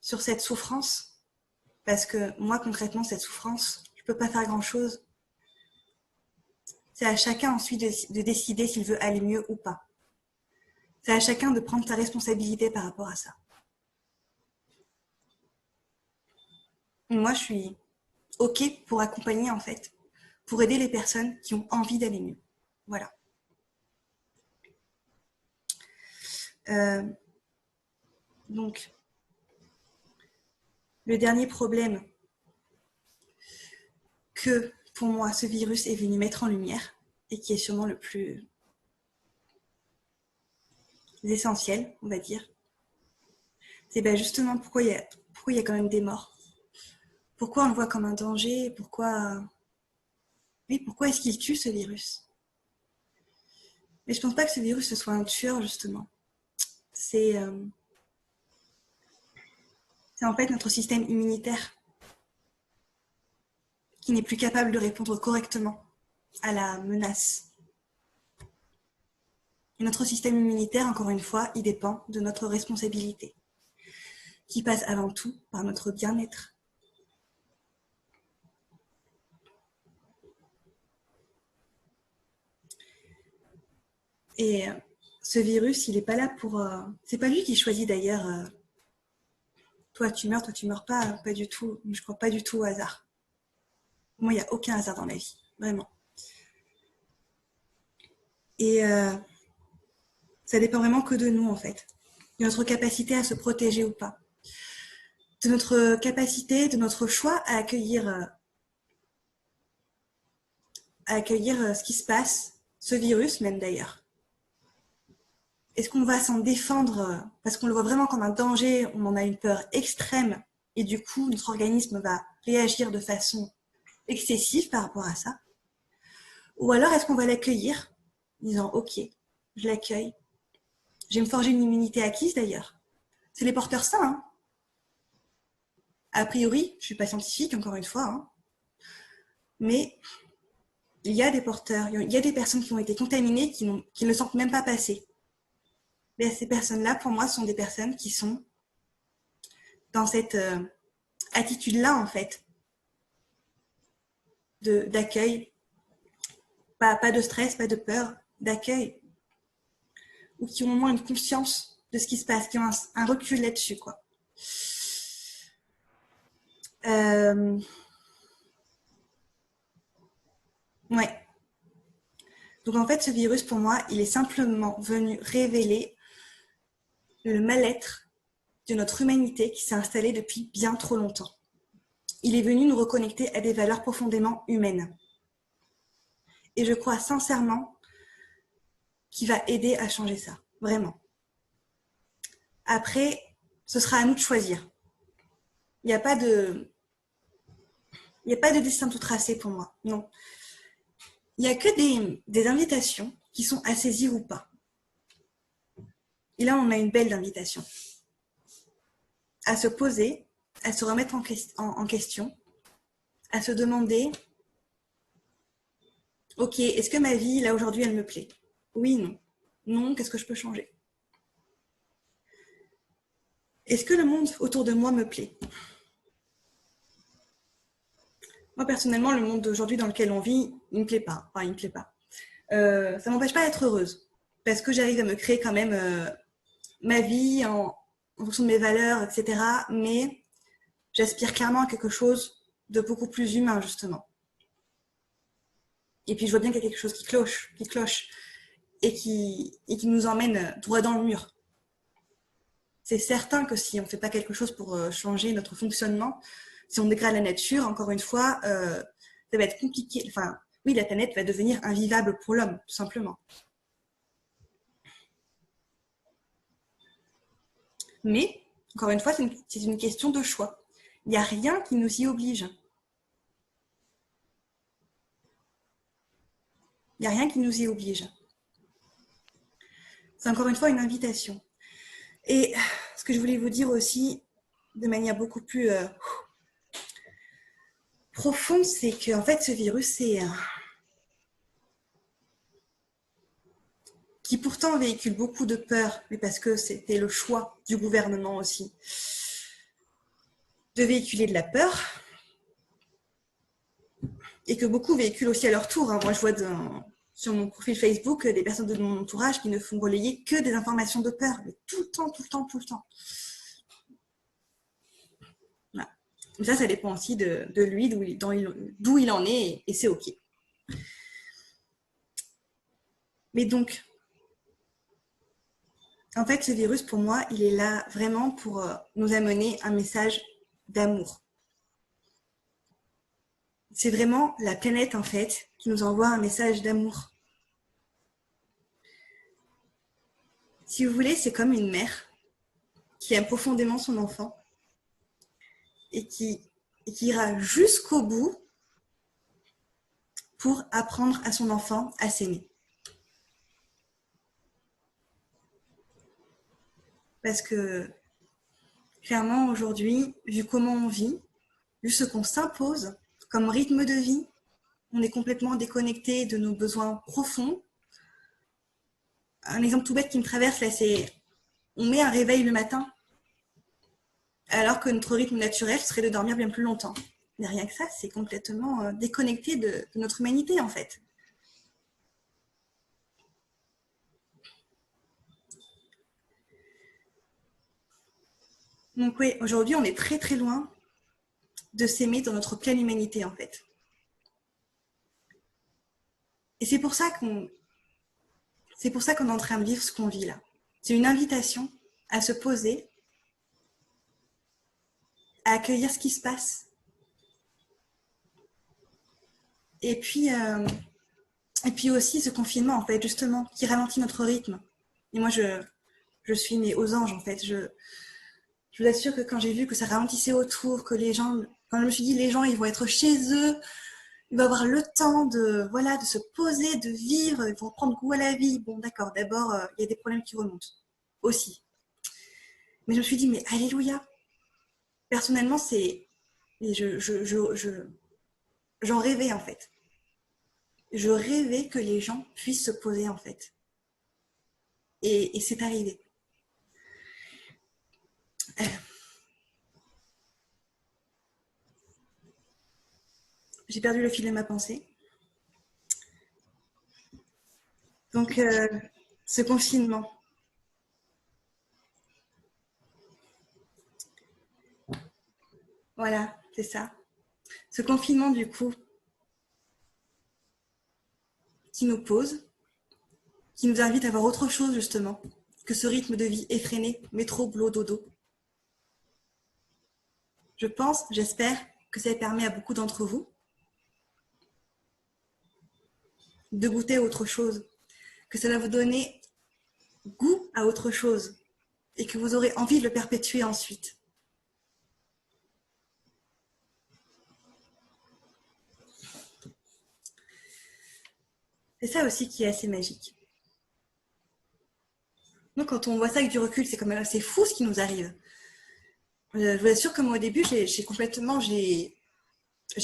sur cette souffrance, parce que moi, concrètement, cette souffrance, je ne peux pas faire grand-chose. C'est à chacun ensuite de décider s'il veut aller mieux ou pas. C'est à chacun de prendre sa responsabilité par rapport à ça. Moi, je suis OK pour accompagner, en fait, pour aider les personnes qui ont envie d'aller mieux. Voilà. Donc, le dernier problème que, pour moi, ce virus est venu mettre en lumière, et qui est sûrement le plus essentiel, on va dire, c'est justement pourquoi il y a quand même des morts. Pourquoi on le voit comme un danger? Pourquoi est-ce qu'il tue, ce virus? Mais je pense pas que ce virus ce soit un tueur, justement. C'est en fait notre système immunitaire qui n'est plus capable de répondre correctement à la menace. Et notre système immunitaire, encore une fois, il dépend de notre responsabilité, qui passe avant tout par notre bien-être. Et ce virus, il n'est pas là pour... c'est pas lui qui choisit d'ailleurs toi tu meurs pas du tout. Je crois pas du tout au hasard. Moi, il n'y a aucun hasard dans la vie, vraiment. Et ça dépend vraiment que de nous, en fait, de notre capacité à se protéger ou pas. de notre capacité, de notre choix à accueillir ce qui se passe, ce virus même d'ailleurs. Est-ce qu'on va s'en défendre parce qu'on le voit vraiment comme un danger, on en a une peur extrême et du coup notre organisme va réagir de façon excessive par rapport à ça? Ou alors est-ce qu'on va l'accueillir en disant ok, je l'accueille, je vais me forger une immunité acquise d'ailleurs. C'est les porteurs sains. Hein. A priori, je ne suis pas scientifique encore une fois, hein, mais il y a des porteurs, il y a des personnes qui ont été contaminées qui ne le sentent même pas passer. Mais ces personnes-là, pour moi, sont des personnes qui sont dans cette attitude-là, en fait, d'accueil, pas de stress, pas de peur, d'accueil, ou qui ont au moins une conscience de ce qui se passe, qui ont un recul là-dessus, quoi. Ouais. Donc en fait, ce virus, pour moi, il est simplement venu révéler le mal-être de notre humanité qui s'est installée depuis bien trop longtemps. Il est venu nous reconnecter à des valeurs profondément humaines. Et je crois sincèrement qu'il va aider à changer ça, vraiment. Après, ce sera à nous de choisir. Il n'y a pas de destin tout tracé pour moi, non. Il n'y a que des invitations qui sont à saisir ou pas. Et là, on a une belle invitation à se poser, à se remettre en question, à se demander « Ok, est-ce que ma vie, là, aujourd'hui, elle me plaît? Oui, non. Non, qu'est-ce que je peux changer? Est-ce que le monde autour de moi me plaît? Moi, personnellement, le monde d'aujourd'hui dans lequel on vit, il ne me plaît pas. Enfin, il me plaît pas. Ça ne m'empêche pas d'être heureuse parce que j'arrive à me créer quand même ma vie en fonction de mes valeurs, etc. Mais j'aspire clairement à quelque chose de beaucoup plus humain, justement. Et puis, je vois bien qu'il y a quelque chose qui cloche et qui nous emmène droit dans le mur. C'est certain que si on ne fait pas quelque chose pour changer notre fonctionnement, si on dégrade la nature, encore une fois, ça va être compliqué. Enfin, oui, la planète va devenir invivable pour l'homme, tout simplement. Mais, encore une fois, c'est une question de choix. Il n'y a rien qui nous y oblige. Il n'y a rien qui nous y oblige. C'est encore une fois une invitation. Et ce que je voulais vous dire aussi, de manière beaucoup plus profonde, c'est qu'en fait, ce virus, qui pourtant véhicule beaucoup de peur, mais parce que c'était le choix du gouvernement aussi, de véhiculer de la peur, et que beaucoup véhiculent aussi à leur tour. Hein. Moi, je vois sur mon profil Facebook des personnes de mon entourage qui ne font relayer que des informations de peur, mais tout le temps, tout le temps, tout le temps. Voilà. Ça dépend aussi de lui, d'où il en est, et c'est OK. Mais donc, en fait, ce virus, pour moi, il est là vraiment pour nous amener un message d'amour. C'est vraiment la planète, en fait, qui nous envoie un message d'amour. Si vous voulez, c'est comme une mère qui aime profondément son enfant et qui ira jusqu'au bout pour apprendre à son enfant à s'aimer. Parce que, clairement, aujourd'hui, vu comment on vit, vu ce qu'on s'impose comme rythme de vie, on est complètement déconnecté de nos besoins profonds. Un exemple tout bête qui me traverse là, c'est on met un réveil le matin alors que notre rythme naturel serait de dormir bien plus longtemps. Mais rien que ça, c'est complètement déconnecté de notre humanité en fait. Donc oui, aujourd'hui, on est très très loin de s'aimer dans notre pleine humanité en fait. Et c'est pour ça qu'on est en train de vivre ce qu'on vit là. C'est une invitation à se poser, à accueillir ce qui se passe. Et puis aussi ce confinement, en fait, justement, qui ralentit notre rythme. Et moi, je suis née aux anges, en fait. Je vous assure que quand j'ai vu que ça ralentissait autour, que les gens, quand je me suis dit, les gens, ils vont être chez eux, ils vont avoir le temps de, voilà, de se poser, de vivre, ils vont prendre goût à la vie. Bon, d'accord, d'abord, il y a des problèmes qui remontent aussi. Mais je me suis dit, mais alléluia. Personnellement, j'en rêvais, en fait. Je rêvais que les gens puissent se poser, en fait. Et c'est arrivé. J'ai perdu le fil de ma pensée. Donc, ce confinement. Voilà, c'est ça. Ce confinement, du coup, qui nous pose, qui nous invite à voir autre chose, justement, que ce rythme de vie effréné, métro, boulot, dodo. Je pense, j'espère, que ça permet à beaucoup d'entre vous de goûter à autre chose, que ça va vous donner goût à autre chose et que vous aurez envie de le perpétuer ensuite. C'est ça aussi qui est assez magique. Donc quand on voit ça avec du recul, c'est quand même assez fou ce qui nous arrive. Je vous assure que moi au début, j'ai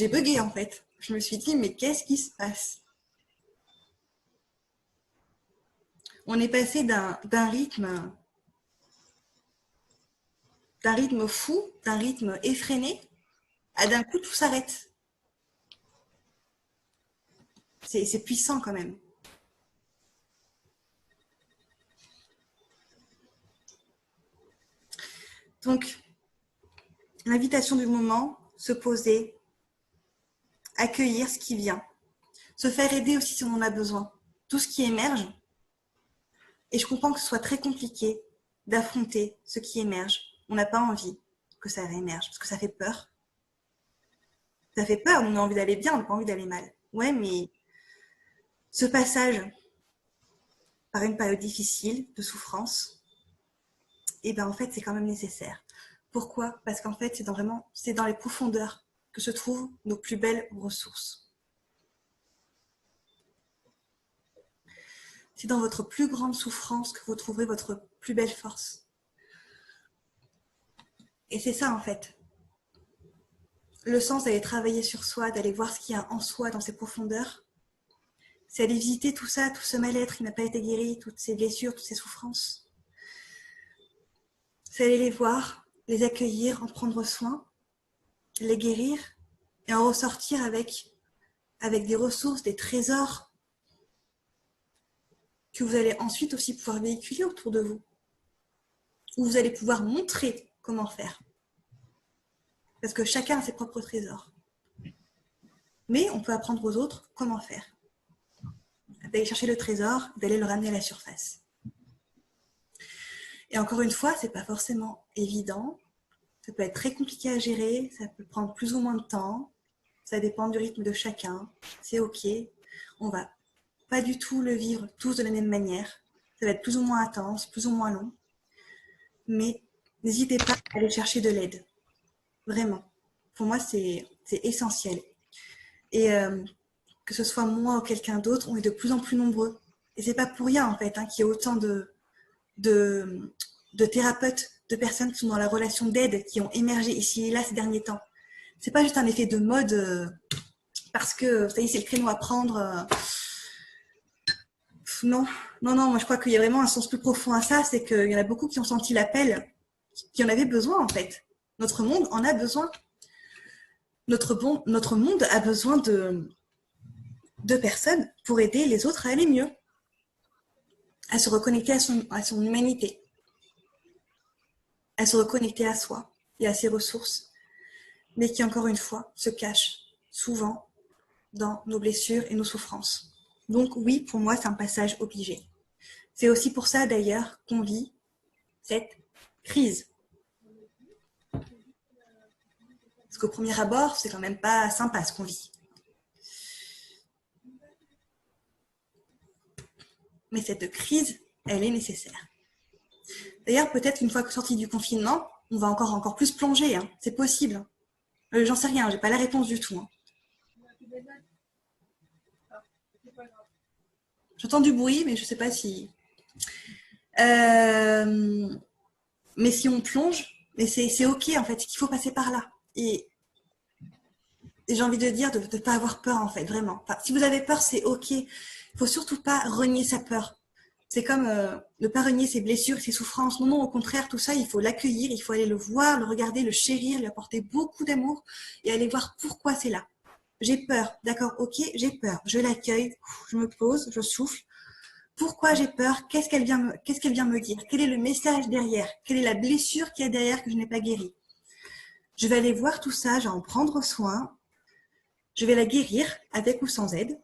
bugué en fait. Je me suis dit, mais qu'est-ce qui se passe? On est passé d'un rythme fou, d'un rythme effréné, à d'un coup tout s'arrête. C'est puissant quand même. Donc, l'invitation du moment, se poser, accueillir ce qui vient, se faire aider aussi si on en a besoin. Tout ce qui émerge. Et je comprends que ce soit très compliqué d'affronter ce qui émerge. On n'a pas envie que ça réémerge parce que ça fait peur. Ça fait peur, on a envie d'aller bien, on n'a pas envie d'aller mal. Ouais, mais ce passage par une période difficile, de souffrance, et ben en fait, c'est quand même nécessaire. Pourquoi? Parce qu'en fait, c'est dans les profondeurs que se trouvent nos plus belles ressources. C'est dans votre plus grande souffrance que vous trouverez votre plus belle force. Et c'est ça, en fait. Le sens d'aller travailler sur soi, d'aller voir ce qu'il y a en soi dans ses profondeurs, c'est aller visiter tout ça, tout ce mal-être qui n'a pas été guéri, toutes ces blessures, toutes ces souffrances. C'est aller les voir, les accueillir, en prendre soin, les guérir et en ressortir avec des ressources, des trésors que vous allez ensuite aussi pouvoir véhiculer autour de vous. Où vous allez pouvoir montrer comment faire. Parce que chacun a ses propres trésors. Mais on peut apprendre aux autres comment faire. D'aller chercher le trésor, d'aller le ramener à la surface. Et encore une fois, c'est pas forcément évident. Ça peut être très compliqué à gérer, ça peut prendre plus ou moins de temps. Ça dépend du rythme de chacun. C'est ok. On va pas du tout le vivre tous de la même manière. Ça va être plus ou moins intense, plus ou moins long. Mais n'hésitez pas à aller chercher de l'aide. Vraiment. Pour moi, c'est essentiel. Et que ce soit moi ou quelqu'un d'autre, on est de plus en plus nombreux. Et c'est pas pour rien, en fait, qu'il y ait autant de thérapeutes, de personnes qui sont dans la relation d'aide, qui ont émergé ici et là ces derniers temps. C'est pas juste un effet de mode parce que, ça y est, c'est le créneau à prendre. Non, moi je crois qu'il y a vraiment un sens plus profond à ça, c'est qu'il y en a beaucoup qui ont senti l'appel, qui en avaient besoin en fait. Notre monde en a besoin. Notre monde a besoin de personnes pour aider les autres à aller mieux, à se reconnecter à son humanité, à se reconnecter à soi et à ses ressources, mais qui, encore une fois, se cachent souvent dans nos blessures et nos souffrances. Donc oui, pour moi, c'est un passage obligé. C'est aussi pour ça, d'ailleurs, qu'on vit cette crise. qu'au premier abord, c'est quand même pas sympa ce qu'on vit. Mais cette crise, elle est nécessaire. D'ailleurs, peut-être qu'une fois sorti du confinement, on va encore plus plonger. Hein. C'est possible. J'en sais rien, j'ai pas la réponse du tout. Hein. J'entends du bruit, mais je sais pas si... Mais si on plonge, mais c'est ok en fait, qu'il faut passer par là. Et j'ai envie de dire de ne pas avoir peur en fait, vraiment. Enfin, si vous avez peur, c'est ok. Il faut surtout pas renier sa peur. C'est comme ne pas renier ses blessures, ses souffrances. Non, au contraire, tout ça, il faut l'accueillir, il faut aller le voir, le regarder, le chérir, lui apporter beaucoup d'amour et aller voir pourquoi c'est là. J'ai peur, d'accord, ok, j'ai peur. Je l'accueille, je me pose, je souffle. Pourquoi j'ai peur? Qu'est-ce qu'elle vient me dire? Quel est le message derrière? Quelle est la blessure qu'il y a derrière que je n'ai pas guérie? Je vais aller voir tout ça, je vais en prendre soin. Je vais la guérir avec ou sans aide,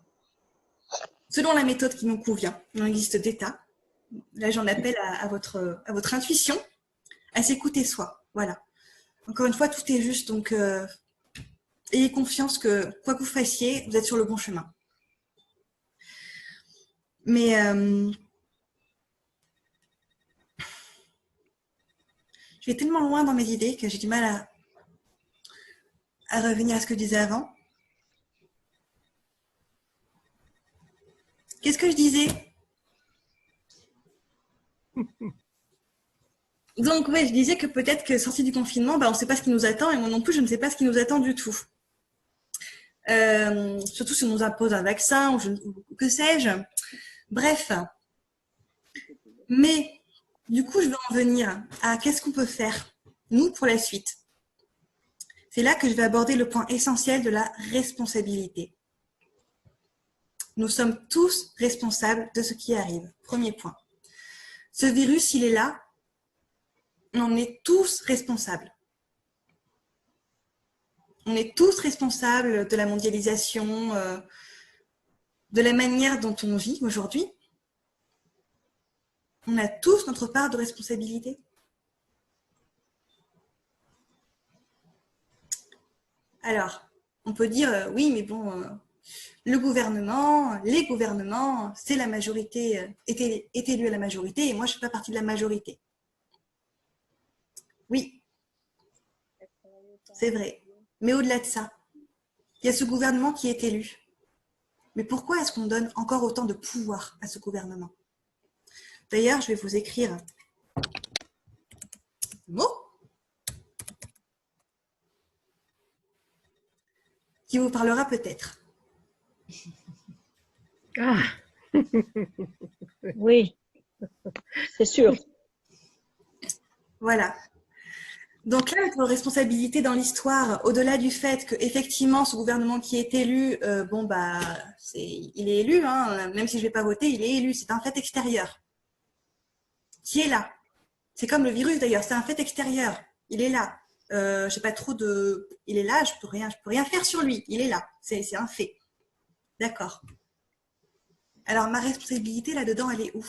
selon la méthode qui nous convient. Il en existe des tas. Là, j'en appelle à votre intuition, à s'écouter soi. Voilà. Encore une fois, tout est juste. Donc, ayez confiance que quoi que vous fassiez, vous êtes sur le bon chemin. Mais je vais tellement loin dans mes idées que j'ai du mal à revenir à ce que je disais avant. Qu'est-ce que je disais? Donc, ouais, je disais que peut-être que sortie du confinement, on ne sait pas ce qui nous attend et moi non plus, je ne sais pas ce qui nous attend du tout. Surtout si on nous impose un vaccin ou que sais-je. Bref. Mais du coup, je vais en venir à qu'est-ce qu'on peut faire, nous, pour la suite. C'est là que je vais aborder le point essentiel de la responsabilité. Nous sommes tous responsables de ce qui arrive. Premier point. Ce virus, il est là. On en est tous responsables. On est tous responsables de la mondialisation, de la manière dont on vit aujourd'hui. On a tous notre part de responsabilité. Alors, on peut dire, oui, mais bon, le gouvernement, les gouvernements, c'est la majorité, est élu à la majorité, et moi, je ne fais pas partie de la majorité. Oui, c'est vrai. Mais au-delà de ça, il y a ce gouvernement qui est élu. Mais pourquoi est-ce qu'on donne encore autant de pouvoir à ce gouvernement? D'ailleurs, je vais vous écrire un mot qui vous parlera peut-être. Ah. Oui, c'est sûr. Voilà. Donc là, notre responsabilité dans l'histoire, au-delà du fait qu'effectivement, ce gouvernement qui est élu, il est élu, hein, même si je ne vais pas voter, il est élu, c'est un fait extérieur. Qui est là? C'est comme le virus d'ailleurs, c'est un fait extérieur. Il est là. Je sais pas trop de... Il est là, je peux rien faire sur lui. Il est là, c'est un fait. D'accord. Alors ma responsabilité là-dedans, elle est où?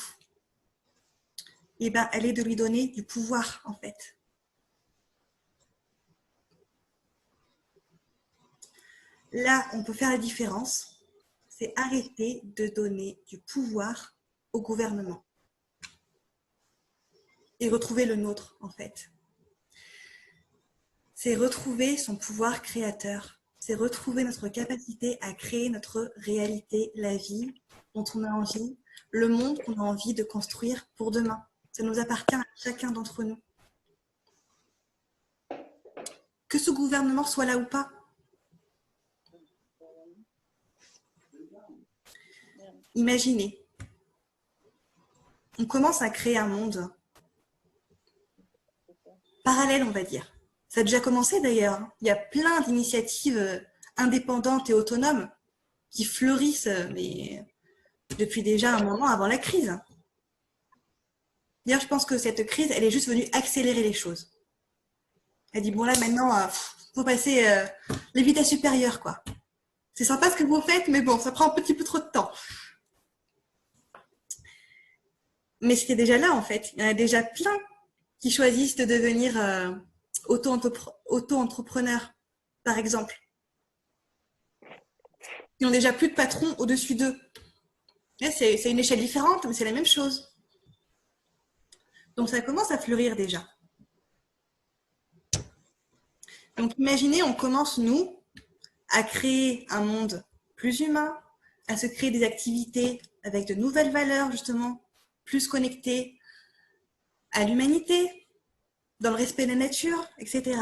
Eh bien, elle est de lui donner du pouvoir, en fait. Là, on peut faire la différence. C'est arrêter de donner du pouvoir au gouvernement. Et retrouver le nôtre, en fait. C'est retrouver son pouvoir créateur. C'est retrouver notre capacité à créer notre réalité, la vie dont on a envie, le monde qu'on a envie de construire pour demain. Ça nous appartient à chacun d'entre nous. Que ce gouvernement soit là ou pas. Imaginez, on commence à créer un monde parallèle, on va dire. Ça a déjà commencé d'ailleurs. Il y a plein d'initiatives indépendantes et autonomes qui fleurissent mais depuis déjà un moment avant la crise. D'ailleurs, je pense que cette crise, elle est juste venue accélérer les choses. Elle dit, bon là maintenant, faut passer les vitesses supérieures, quoi. C'est sympa ce que vous faites, mais bon, ça prend un petit peu trop de temps. Mais c'était déjà là, en fait. Il y en a déjà plein qui choisissent de devenir auto-entrepreneurs. par exemple, qui n'ont déjà plus de patron au-dessus d'eux. C'est une échelle différente, mais c'est la même chose. Donc ça commence à fleurir déjà. Donc imaginez, on commence, nous, à créer un monde plus humain, à se créer des activités avec de nouvelles valeurs, justement, plus connectées à l'humanité, dans le respect de la nature, etc.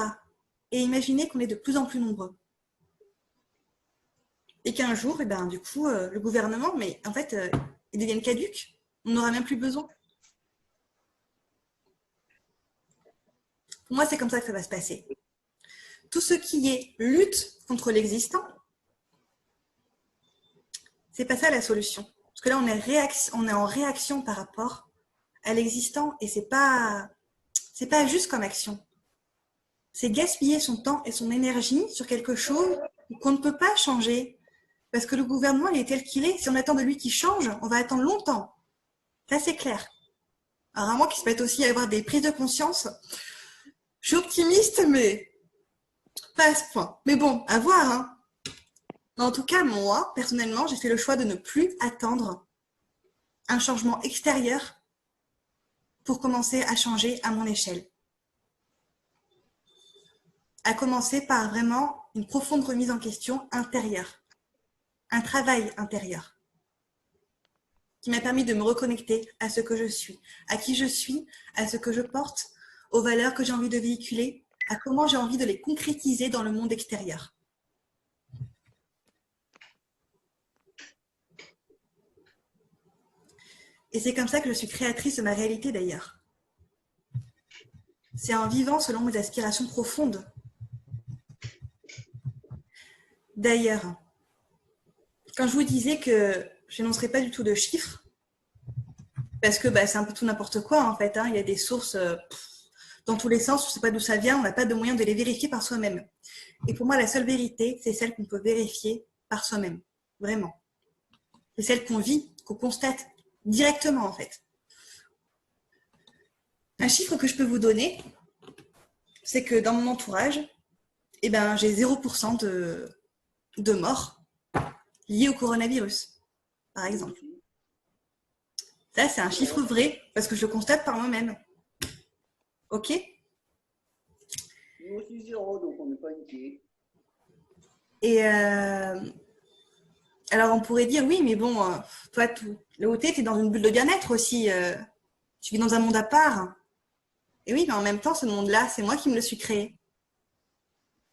Et imaginez qu'on est de plus en plus nombreux. Et qu'un jour, eh ben, du coup, le gouvernement, mais en fait, ils deviennent caducs. On n'aura même plus besoin. Pour moi, c'est comme ça que ça va se passer. Tout ce qui est lutte contre l'existant, c'est pas ça la solution. Parce que là, on est en réaction par rapport à l'existant et c'est pas juste comme action. C'est gaspiller son temps et son énergie sur quelque chose qu'on ne peut pas changer. Parce que le gouvernement, il est tel qu'il est. Si on attend de lui qu'il change, on va attendre longtemps. Ça, c'est clair. Alors, à moi qui se mette aussi à avoir des prises de conscience, je suis optimiste, mais pas à ce point. Mais bon, à voir, hein. En tout cas, moi, personnellement, j'ai fait le choix de ne plus attendre un changement extérieur pour commencer à changer à mon échelle. À commencer par vraiment une profonde remise en question intérieure. Un travail intérieur qui m'a permis de me reconnecter à ce que je suis, à qui je suis, à ce que je porte, aux valeurs que j'ai envie de véhiculer, à comment j'ai envie de les concrétiser dans le monde extérieur. Et c'est comme ça que je suis créatrice de ma réalité d'ailleurs. C'est en vivant selon mes aspirations profondes. D'ailleurs, quand je vous disais que je n'énoncerai pas du tout de chiffres, parce que c'est un peu tout n'importe quoi en fait, hein. Il y a des sources dans tous les sens, on ne sait pas d'où ça vient, on n'a pas de moyen de les vérifier par soi-même. Et pour moi, la seule vérité, c'est celle qu'on peut vérifier par soi-même, vraiment. C'est celle qu'on vit, qu'on constate directement en fait. Un chiffre que je peux vous donner, c'est que dans mon entourage, j'ai 0% de morts liées au coronavirus, par exemple. Ça, c'est un chiffre vrai, parce que je le constate par moi-même. Ok ? Nous aussi zéro, donc on n'est pas inquiet. Et alors, on pourrait dire, oui, mais bon, toi, le OT, tu es dans une bulle de bien-être aussi. Tu vis dans un monde à part. Et oui, mais en même temps, ce monde-là, c'est moi qui me le suis créé.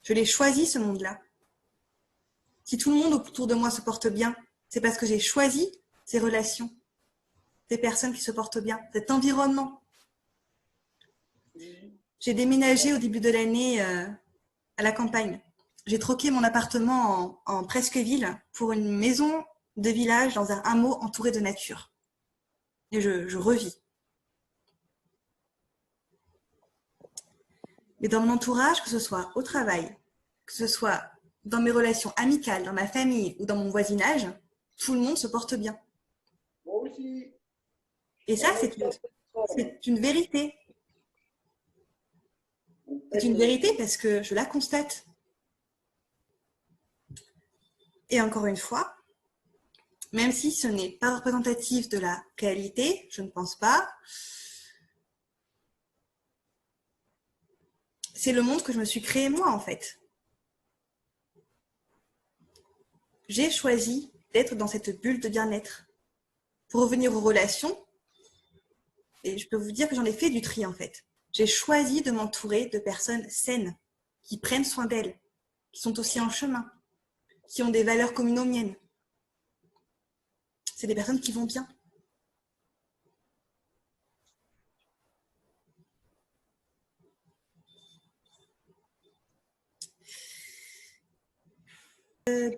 Je l'ai choisi, ce monde-là. Si tout le monde autour de moi se porte bien, c'est parce que j'ai choisi ces relations, ces personnes qui se portent bien, cet environnement. J'ai déménagé au début de l'année à la campagne. J'ai troqué mon appartement en presque ville pour une maison de village dans un hameau entouré de nature. Et je revis. Mais dans mon entourage, que ce soit au travail, que ce soit dans mes relations amicales, dans ma famille ou dans mon voisinage, tout le monde se porte bien. Moi aussi. Et ça, c'est une vérité. C'est une vérité parce que je la constate. Et encore une fois, même si ce n'est pas représentatif de la réalité, je ne pense pas, c'est le monde que je me suis créé moi en fait. J'ai choisi d'être dans cette bulle de bien-être. Pour revenir aux relations, et je peux vous dire que j'en ai fait du tri en fait. J'ai choisi de m'entourer de personnes saines, qui prennent soin d'elles, qui sont aussi en chemin, qui ont des valeurs communes aux miennes. C'est des personnes qui vont bien.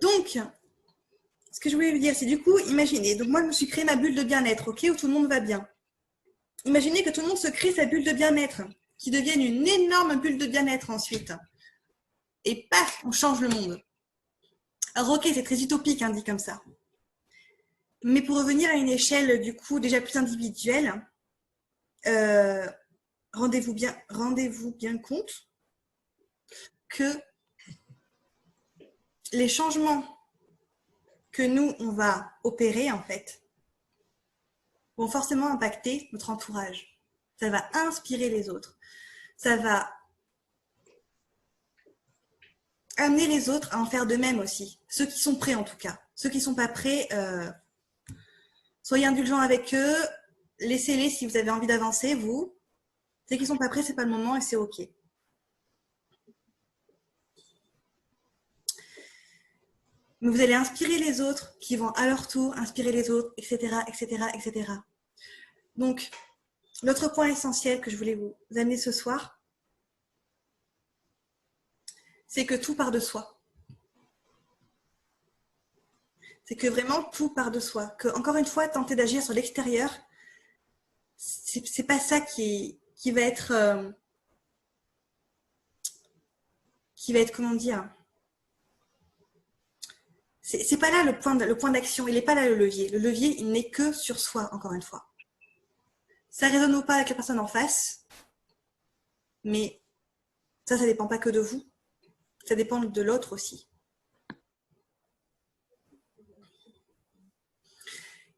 Donc, ce que je voulais vous dire, c'est du coup, imaginez, donc moi je me suis créé ma bulle de bien-être, ok, où tout le monde va bien. Imaginez que tout le monde se crée sa bulle de bien-être, qui devienne une énorme bulle de bien-être ensuite. Et paf, on change le monde. Alors ok, c'est très utopique, hein, dit comme ça. Mais pour revenir à une échelle du coup déjà plus individuelle, rendez-vous bien compte que les changements que nous, on va opérer, en fait, vont forcément impacter notre entourage. Ça va inspirer les autres. Ça va amener les autres à en faire de même aussi. Ceux qui sont prêts, en tout cas. Ceux qui ne sont pas prêts, soyez indulgents avec eux. Laissez-les si vous avez envie d'avancer, vous. Ceux qui ne sont pas prêts, ce n'est pas le moment et c'est OK. Mais vous allez inspirer les autres qui vont à leur tour inspirer les autres, etc., etc., etc. Donc, l'autre point essentiel que je voulais vous amener ce soir, c'est que tout part de soi. C'est que vraiment tout part de soi. Que, encore une fois, tenter d'agir sur l'extérieur, c'est pas ça qui va être, comment dire, c'est pas là le point d'action, il n'est pas là le levier. Le levier, il n'est que sur soi, encore une fois. Ça résonne ou pas avec la personne en face, mais ça dépend pas que de vous, ça dépend de l'autre aussi.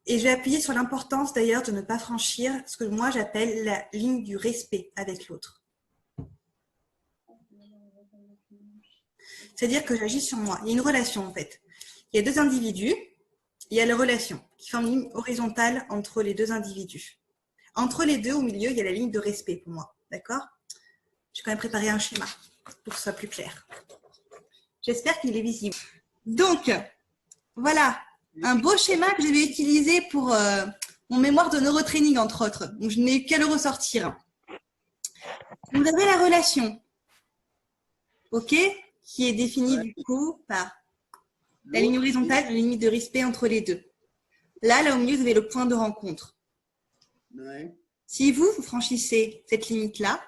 Et je vais appuyer sur l'importance d'ailleurs de ne pas franchir ce que moi j'appelle la ligne du respect avec l'autre. C'est-à-dire que j'agis sur moi. Il y a une relation en fait. Il y a deux individus, il y a la relation qui forme une ligne horizontale entre les deux individus. Entre les deux, au milieu, il y a la ligne de respect pour moi. D'accord? J'ai quand même préparé un schéma pour que ce soit plus clair. J'espère qu'il est visible. Donc, voilà, un beau schéma que je vais utiliser pour mon mémoire de neurotraining, entre autres. Donc, je n'ai qu'à le ressortir. Vous avez la relation, ok, qui est définie du coup par la ligne horizontale, la ligne de respect entre les deux. Là au milieu, vous avez le point de rencontre. Ouais. Si vous franchissez cette limite-là,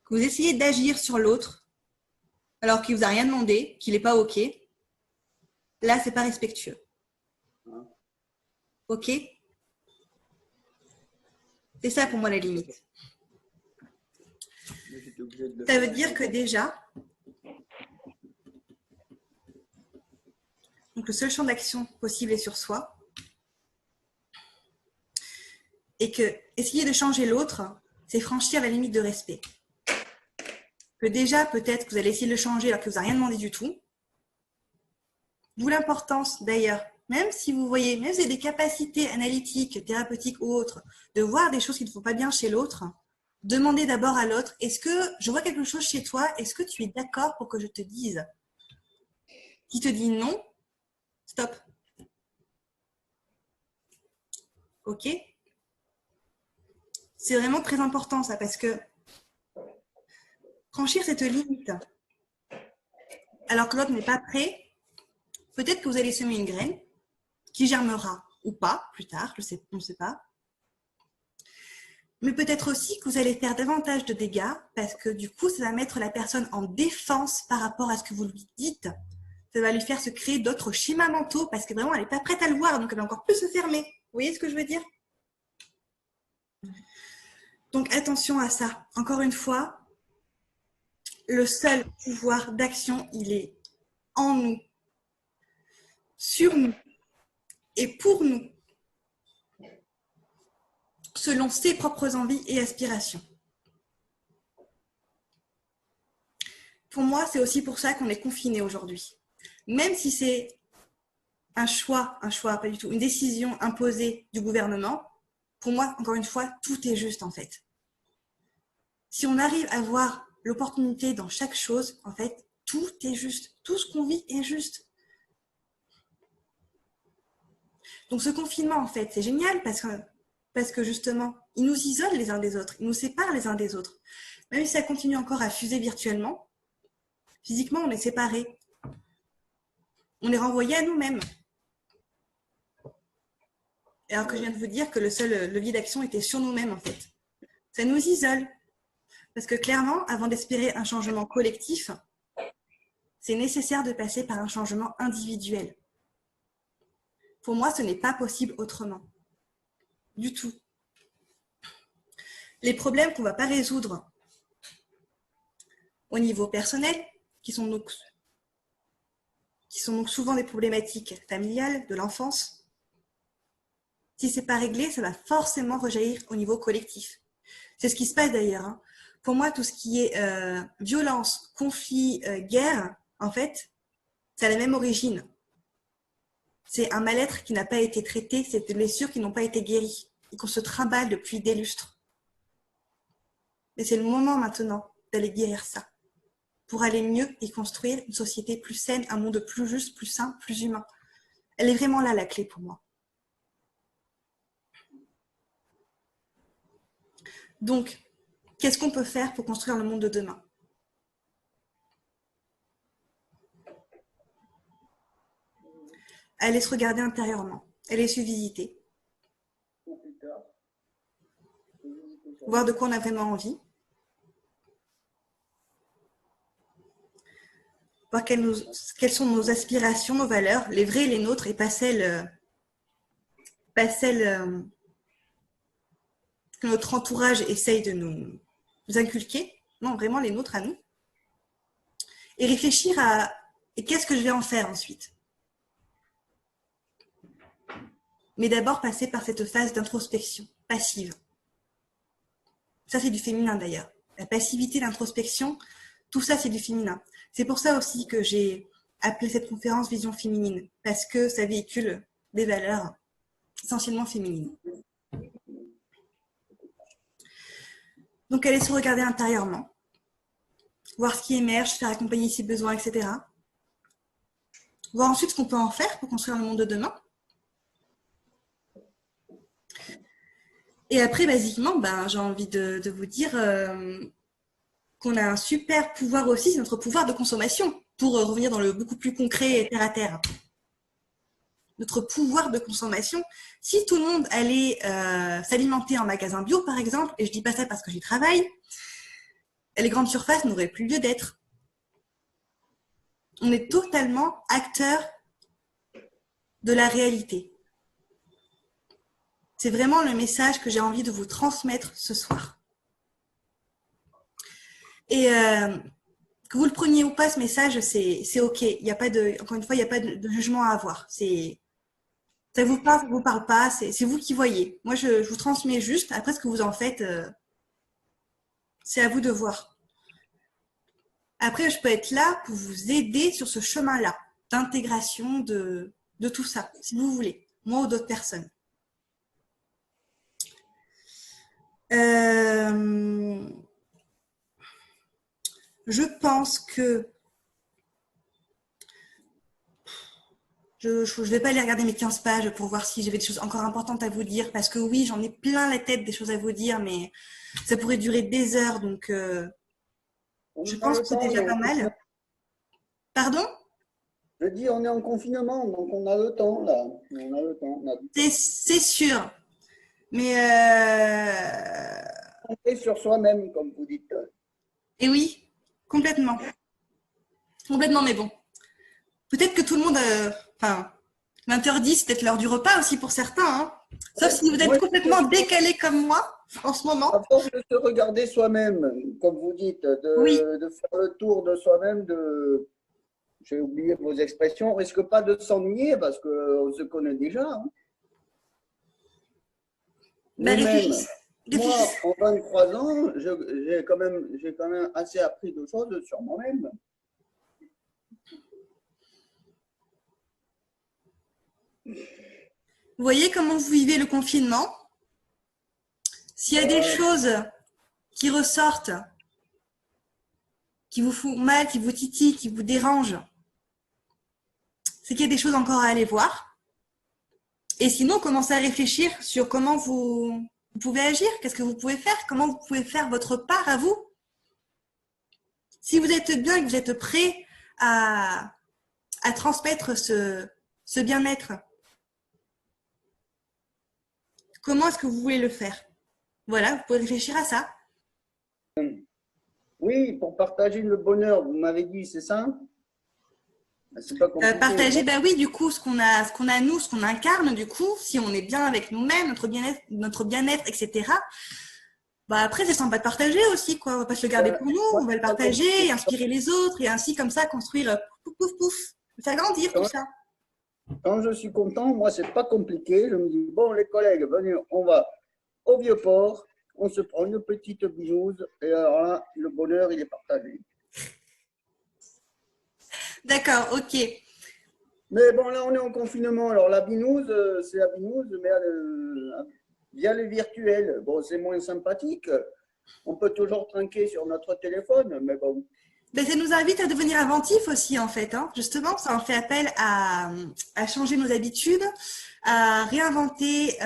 que vous essayez d'agir sur l'autre, alors qu'il ne vous a rien demandé, qu'il n'est pas OK, là, ce n'est pas respectueux. OK? C'est ça pour moi la limite. Ça veut dire que déjà, donc le seul champ d'action possible est sur soi, et que essayer de changer l'autre, c'est franchir la limite de respect. Que déjà, peut-être que vous allez essayer de le changer alors que vous n'avez rien demandé du tout. D'où l'importance d'ailleurs, même si vous voyez, même si vous avez des capacités analytiques, thérapeutiques ou autres, de voir des choses qui ne font pas bien chez l'autre, demandez d'abord à l'autre, est-ce que je vois quelque chose chez toi, est-ce que tu es d'accord pour que je te dise? Qui te dit non, stop. OK? C'est vraiment très important ça, parce que franchir cette limite, alors que l'autre n'est pas prêt, peut-être que vous allez semer une graine qui germera ou pas plus tard, on ne sait pas. Mais peut-être aussi que vous allez faire davantage de dégâts parce que du coup, ça va mettre la personne en défense par rapport à ce que vous lui dites. Ça va lui faire se créer d'autres schémas mentaux parce que vraiment, elle n'est pas prête à le voir, donc elle va encore plus se fermer. Vous voyez ce que je veux dire? Donc attention à ça. Encore une fois, le seul pouvoir d'action, il est en nous, sur nous et pour nous, selon ses propres envies et aspirations. Pour moi, c'est aussi pour ça qu'on est confiné aujourd'hui. Même si c'est un choix, pas du tout, une décision imposée du gouvernement, pour moi, encore une fois, tout est juste en fait. Si on arrive à voir l'opportunité dans chaque chose, en fait, tout est juste. Tout ce qu'on vit est juste. Donc ce confinement, en fait, c'est génial parce que justement, il nous isole les uns des autres, il nous sépare les uns des autres. Même si ça continue encore à fuser virtuellement, physiquement, on est séparés. On est renvoyé à nous-mêmes. Alors que je viens de vous dire que le seul levier d'action était sur nous-mêmes, en fait. Ça nous isole. Parce que clairement, avant d'espérer un changement collectif, c'est nécessaire de passer par un changement individuel. Pour moi, ce n'est pas possible autrement. Du tout. Les problèmes qu'on ne va pas résoudre au niveau personnel, qui sont qui sont donc souvent des problématiques familiales de l'enfance, si ce n'est pas réglé, ça va forcément rejaillir au niveau collectif. C'est ce qui se passe d'ailleurs, hein. Pour moi, tout ce qui est violence, conflit, guerre, en fait, c'est à la même origine. C'est un mal-être qui n'a pas été traité, c'est des blessures qui n'ont pas été guéries et qu'on se trimballe depuis des lustres. Mais c'est le moment maintenant d'aller guérir ça, pour aller mieux et construire une société plus saine, un monde plus juste, plus sain, plus humain. Elle est vraiment là la clé pour moi. Donc, qu'est-ce qu'on peut faire pour construire le monde de demain? Aller se regarder intérieurement, aller se visiter, voir de quoi on a vraiment envie, voir quelles sont nos aspirations, nos valeurs, les vraies, les nôtres, et pas celles que notre entourage essaye de nous inculquer. Non, vraiment les nôtres à nous. Et réfléchir à et qu'est-ce que je vais en faire ensuite. Mais d'abord passer par cette phase d'introspection passive. Ça, c'est du féminin d'ailleurs. La passivité, l'introspection, tout ça, c'est du féminin. C'est pour ça aussi que j'ai appelé cette conférence Vision féminine, parce que ça véhicule des valeurs essentiellement féminines. Donc, aller se regarder intérieurement, voir ce qui émerge, se faire accompagner si besoin, etc. Voir ensuite ce qu'on peut en faire pour construire le monde de demain. Et après, basiquement, j'ai envie de vous dire qu'on a un super pouvoir aussi, c'est notre pouvoir de consommation, pour revenir dans le beaucoup plus concret et terre à terre. Notre pouvoir de consommation, si tout le monde allait s'alimenter en magasin bio, par exemple, et je ne dis pas ça parce que j'y travaille, les grandes surfaces n'auraient plus lieu d'être. On est totalement acteurs de la réalité. C'est vraiment le message que j'ai envie de vous transmettre ce soir. Et que vous le preniez ou pas, ce message, c'est OK. Il y a pas encore une fois, il n'y a pas de jugement à avoir. Ça vous parle, ça ne vous parle pas, c'est vous qui voyez. Moi, je vous transmets juste. Après, ce que vous en faites, c'est à vous de voir. Après, je peux être là pour vous aider sur ce chemin-là d'intégration de tout ça, si vous voulez, moi ou d'autres personnes. Je pense que je ne vais pas aller regarder mes 15 pages pour voir si j'avais des choses encore importantes à vous dire, parce que oui, j'en ai plein la tête des choses à vous dire, mais ça pourrait durer des heures, donc je pense que c'est déjà pas mal. Pardon? Je dis, on est en confinement, donc on a le temps, là. On a le temps. C'est sûr. Mais Et sur soi-même, comme vous dites. et oui, complètement. Complètement, mais bon. Peut-être que tout le monde, l'interdit, c'est peut-être l'heure du repas aussi pour certains. Hein. Sauf si vous êtes complètement décalé comme moi en ce moment. À force de se regarder soi-même, comme vous dites, de faire le tour de soi-même, j'ai oublié vos expressions, on risque pas de s'ennuyer parce qu'on se connaît déjà. Hein. Moi, en 23 ans, j'ai quand même assez appris de choses sur moi-même. Vous voyez comment vous vivez le confinement? S'il y a des choses qui ressortent, qui vous font mal, qui vous titillent, qui vous dérangent, c'est qu'il y a des choses encore à aller voir. Et sinon, commencez à réfléchir sur comment vous pouvez agir, qu'est-ce que vous pouvez faire, comment vous pouvez faire votre part à vous. Si vous êtes bien et que vous êtes prêt à transmettre ce bien-être, comment est-ce que vous voulez le faire? Voilà, vous pouvez réfléchir à ça. Oui, pour partager le bonheur, vous m'avez dit, c'est ça? C'est pas compliqué. Partager, oui, du coup, ce qu'on a nous, ce qu'on incarne, du coup, si on est bien avec nous-mêmes, notre bien-être, etc. Après, c'est sympa de partager aussi, quoi. On va pas se le garder pour nous, on va le partager, et inspirer les autres, et ainsi, comme ça, construire pouf, pouf, pouf, faire grandir tout ça. Quand je suis content, moi, c'est pas compliqué. Je me dis, bon, les collègues, venez, on va au Vieux-Port, on se prend une petite binouse, et alors là, le bonheur, il est partagé. D'accord, ok. Mais bon, là, on est en confinement. Alors, la binouse, c'est la binouse, mais via le virtuel. Bon, c'est moins sympathique. On peut toujours trinquer sur notre téléphone, mais bon. Ben, ça nous invite à devenir inventifs aussi, en fait. Hein. Justement, ça en fait appel à changer nos habitudes, à réinventer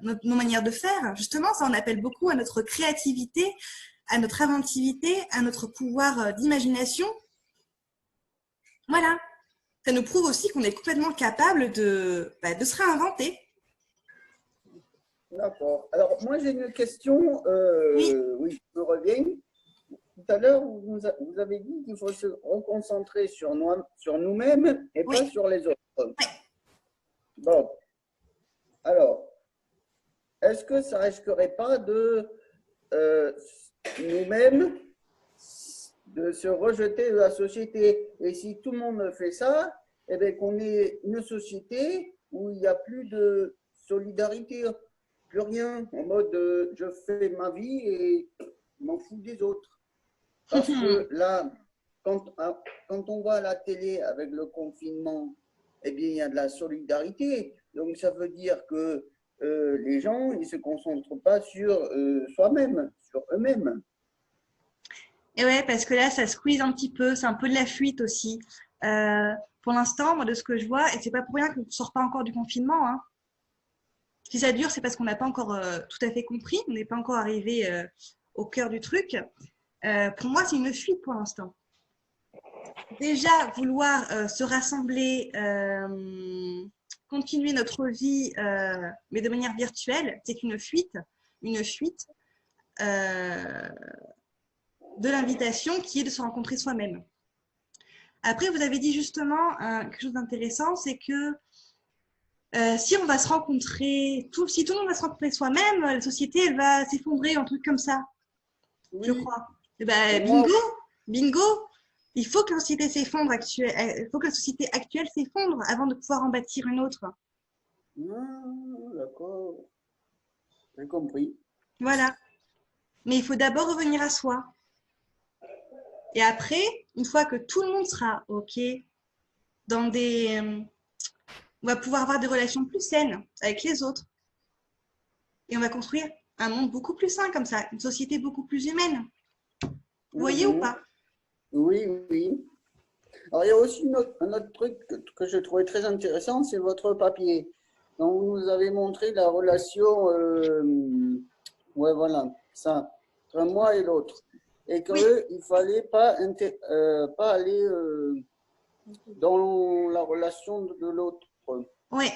nos manières de faire. Justement, ça en appelle beaucoup à notre créativité, à notre inventivité, à notre pouvoir d'imagination. Voilà. Ça nous prouve aussi qu'on est complètement capable de se réinventer. D'accord. Alors, moi, j'ai une question. Oui, je reviens. Tout à l'heure, vous avez dit qu'il faut se reconcentrer sur nous-mêmes et pas sur les autres. Oui. Bon. Alors, est-ce que ça risquerait pas de nous-mêmes de se rejeter de la société? Et si tout le monde fait ça, eh bien, qu'on ait une société où il n'y a plus de solidarité, plus rien, en mode je fais ma vie et je m'en fous des autres. Parce que là, quand on voit la télé avec le confinement, eh bien, il y a de la solidarité. Donc, ça veut dire que les gens, ils ne se concentrent pas sur soi-même, sur eux-mêmes. Et ouais, parce que là, ça squeeze un petit peu. C'est un peu de la fuite aussi. Pour l'instant, moi, de ce que je vois, et c'est pas pour rien qu'on ne sort pas encore du confinement. Hein. Si ça dure, c'est parce qu'on n'a pas encore tout à fait compris. On n'est pas encore arrivé au cœur du truc. Pour moi, c'est une fuite pour l'instant. Déjà, vouloir se rassembler, continuer notre vie, mais de manière virtuelle, c'est une fuite de l'invitation qui est de se rencontrer soi-même. Après, vous avez dit justement quelque chose d'intéressant, c'est que si on va se rencontrer, si tout le monde va se rencontrer soi-même, la société, elle va s'effondrer, un truc comme ça, Oui. je crois. Et ben, bingo, il faut que la société s'effondre il faut que la société actuelle s'effondre avant de pouvoir en bâtir une autre. D'accord. J'ai compris. Voilà. Mais il faut d'abord revenir à soi. Et après, une fois que tout le monde sera OK, on va pouvoir avoir des relations plus saines avec les autres. Et on va construire un monde beaucoup plus sain comme ça, une société beaucoup plus humaine. Vous voyez ou pas? Oui, oui. Alors, il y a aussi un autre truc que je trouvais très intéressant, c'est votre papier. Donc, vous nous avez montré la relation, ouais, voilà, ça, entre moi et l'autre. Et qu'il ne fallait pas aller dans la relation de l'autre. Oui,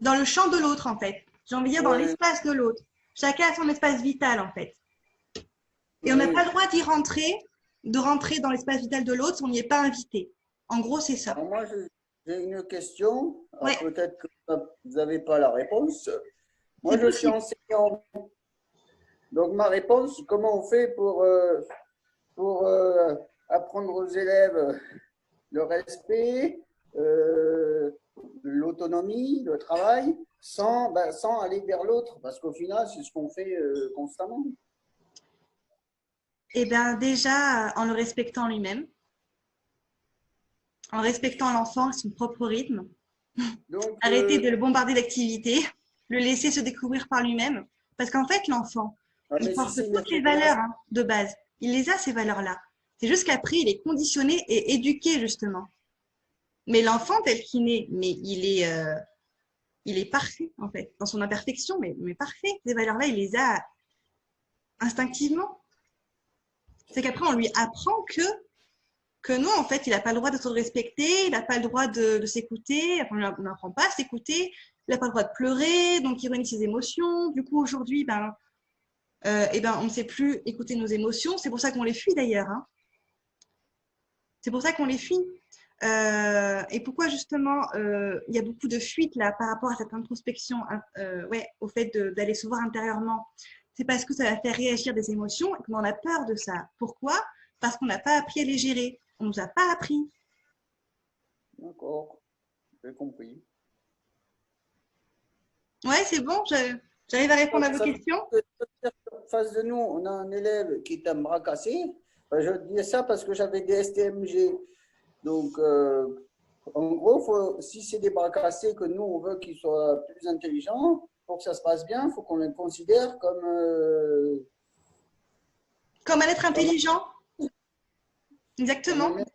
dans le champ de l'autre, en fait. J'ai envie de dire dans l'espace de l'autre. Chacun a son espace vital, en fait. Et on n'a pas le droit de rentrer dans l'espace vital de l'autre si on n'y est pas invité. En gros, c'est ça. Alors moi, j'ai une question. Peut-être que vous n'avez pas la réponse. Moi, je suis enseignant. Donc, ma réponse, comment on fait pour apprendre aux élèves le respect, l'autonomie, le travail, sans aller vers l'autre? Parce qu'au final, c'est ce qu'on fait constamment. Eh bien, déjà, en le respectant lui-même, en respectant l'enfant et son propre rythme, donc, arrêter de le bombarder d'activités, le laisser se découvrir par lui-même. Parce qu'en fait, l'enfant, il porte toutes les valeurs de base. Il les a, ces valeurs-là. C'est juste qu'après, il est conditionné et éduqué, justement. Mais l'enfant, tel qu'il est, mais il est parfait, en fait, dans son imperfection, mais parfait. Ces valeurs-là, il les a instinctivement. C'est qu'après, on lui apprend que non, en fait, il n'a pas le droit de se respecter, il n'a pas le droit de s'écouter, on n'apprend pas à s'écouter, il n'a pas le droit de pleurer, donc il renie ses émotions. Du coup, aujourd'hui, on ne sait plus écouter nos émotions. C'est pour ça qu'on les fuit d'ailleurs. Hein. C'est pour ça qu'on les fuit. Et pourquoi justement il y a beaucoup de fuites là par rapport à cette introspection, au fait d'aller se voir intérieurement. C'est parce que ça va faire réagir des émotions et qu'on en a peur de ça. Pourquoi? Parce qu'on n'a pas appris à les gérer. On ne nous a pas appris. D'accord, j'ai compris. Ouais, c'est bon, j'arrive à répondre à vos Ça veut questions. dire que en face de nous, on a un élève qui est un bras cassé. Ben, je dis ça parce que j'avais des STMG. Donc, en gros, si c'est des bras cassés que nous, on veut qu'ils soient plus intelligents, pour que ça se passe bien, il faut qu'on les considère comme, Comme un être comme, intelligent, comme exactement. un être.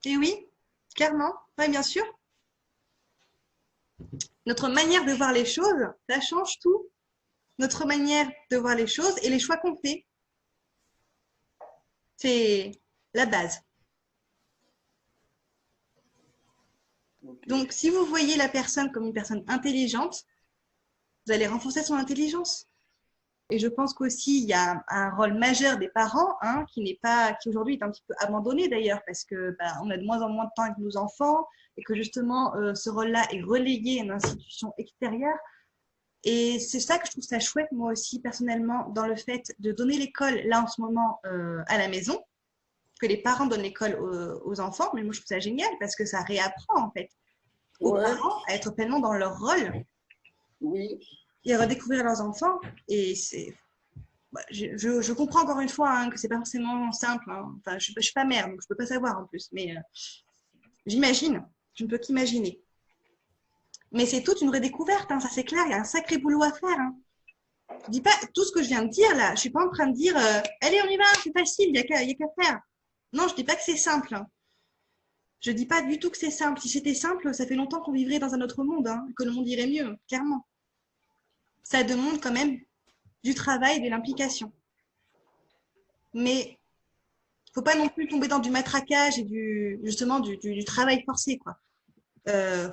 Et oui, clairement, oui, bien sûr. Notre manière de voir les choses, ça change tout. Notre manière de voir les choses et les choix qu'on fait, c'est la base. Ok. Donc, si vous voyez la personne comme une personne intelligente, vous allez renforcer son intelligence. Et je pense qu'aussi, il y a un rôle majeur des parents, hein, qui aujourd'hui est un petit peu abandonné d'ailleurs, parce que on a de moins en moins de temps avec nos enfants, et que justement, ce rôle-là est relégué à une institution extérieure. Et c'est ça que je trouve ça chouette, moi aussi, personnellement, dans le fait de donner l'école, là, en ce moment, à la maison, que les parents donnent l'école aux enfants. Mais moi, je trouve ça génial, parce que ça réapprend, en fait, aux Ouais, parents à être pleinement dans leur rôle oui, et à redécouvrir leurs enfants. Et je comprends encore une fois, hein, que c'est pas forcément simple, hein. Enfin, je suis pas mère, donc je peux pas savoir en plus. Mais j'imagine, je ne peux qu'imaginer. Mais c'est toute une redécouverte, hein, ça c'est clair. Il y a un sacré boulot à faire, hein. Je dis pas tout ce que je viens de dire là. Je suis pas en train de dire, allez, on y va, c'est facile, il y a qu'à faire. Non, je dis pas que c'est simple, hein. Je dis pas du tout que c'est simple. Si c'était simple, ça fait longtemps qu'on vivrait dans un autre monde, hein, que le monde irait mieux, clairement. Ça demande quand même du travail, de l'implication. Mais faut pas non plus tomber dans du matraquage et justement du travail forcé, quoi.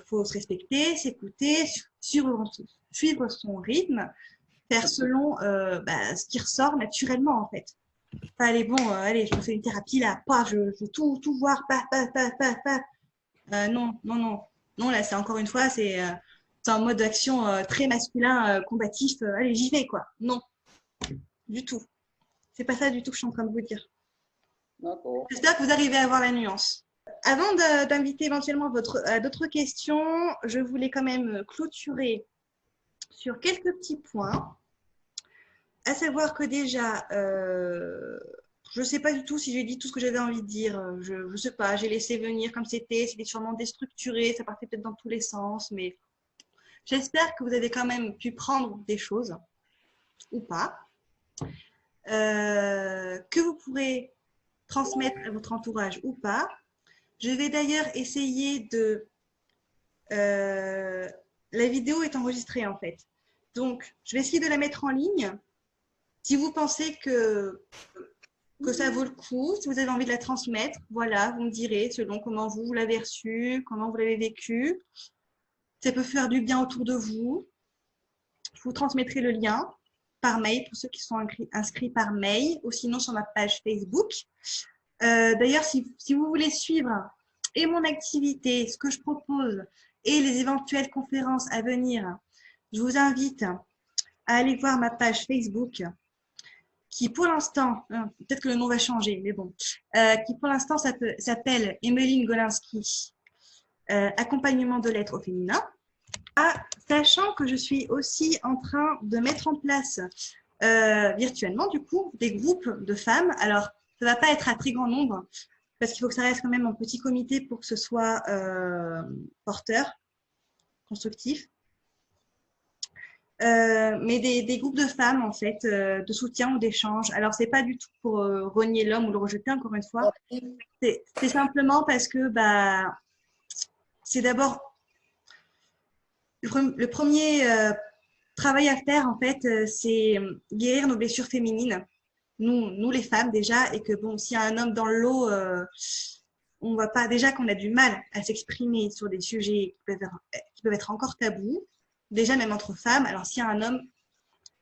Faut se respecter, s'écouter, suivre son rythme, faire selon ce qui ressort naturellement, en fait. Pas aller, bon, allez, je me fais une thérapie là, pas, je veux tout voir, pas. Non, non, non. Non, là, c'est encore une fois, c'est un mode d'action très masculin, combatif. Allez, j'y vais, quoi. Non, du tout. C'est pas ça du tout que je suis en train de vous dire. d'accord. J'espère que vous arrivez à voir la nuance. Avant d'inviter éventuellement à d'autres questions, je voulais quand même clôturer sur quelques petits points. À savoir que déjà, je ne sais pas du tout si j'ai dit tout ce que j'avais envie de dire. Je ne sais pas, j'ai laissé venir comme c'était sûrement déstructuré, ça partait peut-être dans tous les sens, mais j'espère que vous avez quand même pu prendre des choses, ou pas, que vous pourrez transmettre à votre entourage ou pas. Je vais d'ailleurs essayer de... la vidéo est enregistrée en fait. Donc, je vais essayer de la mettre en ligne. Si vous pensez que ça vaut le coup, si vous avez envie de la transmettre, voilà, vous me direz selon comment vous l'avez reçue, comment vous l'avez vécu. Ça peut faire du bien autour de vous. Je vous transmettrai le lien par mail pour ceux qui sont inscrits par mail ou sinon sur ma page Facebook. D'ailleurs, si vous voulez suivre et mon activité, ce que je propose et les éventuelles conférences à venir, je vous invite à aller voir ma page Facebook qui pour l'instant, peut-être que le nom va changer, mais bon, qui pour l'instant s'appelle Emeline Golinski, accompagnement de lettres au féminin. Sachant que je suis aussi en train de mettre en place virtuellement, du coup, des groupes de femmes. Alors, ça ne va pas être à très grand nombre, parce qu'il faut que ça reste quand même en petit comité pour que ce soit porteur, constructif. Mais des groupes de femmes, en fait, de soutien ou d'échange. Alors, c'est pas du tout pour renier l'homme ou le rejeter, encore une fois. C'est simplement parce que c'est d'abord le premier travail à faire, en fait, c'est guérir nos blessures féminines, nous les femmes déjà, et que bon, s'il y a un homme dans le lot, on va pas, déjà qu'on a du mal à s'exprimer sur des sujets qui peuvent être encore tabous, déjà même entre femmes, alors s'il y a un homme,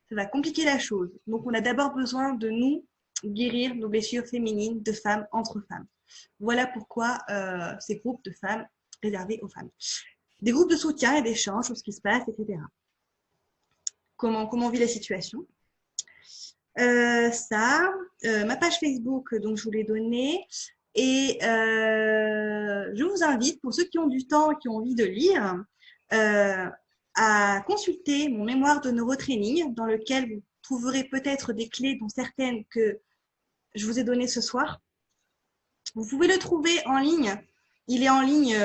ça va compliquer la chose. Donc on a d'abord besoin de nous guérir nos blessures féminines de femmes entre femmes. Voilà pourquoi ces groupes de femmes réservés aux femmes. Des groupes de soutien et d'échange sur ce qui se passe, etc. Comment on vit la situation. Ma page Facebook, donc je vous l'ai donnée. Et je vous invite, pour ceux qui ont du temps et qui ont envie de lire, à consulter mon mémoire de neurotraining dans lequel vous trouverez peut-être des clés, dont certaines que je vous ai données ce soir. Vous pouvez le trouver en ligne. Il est en ligne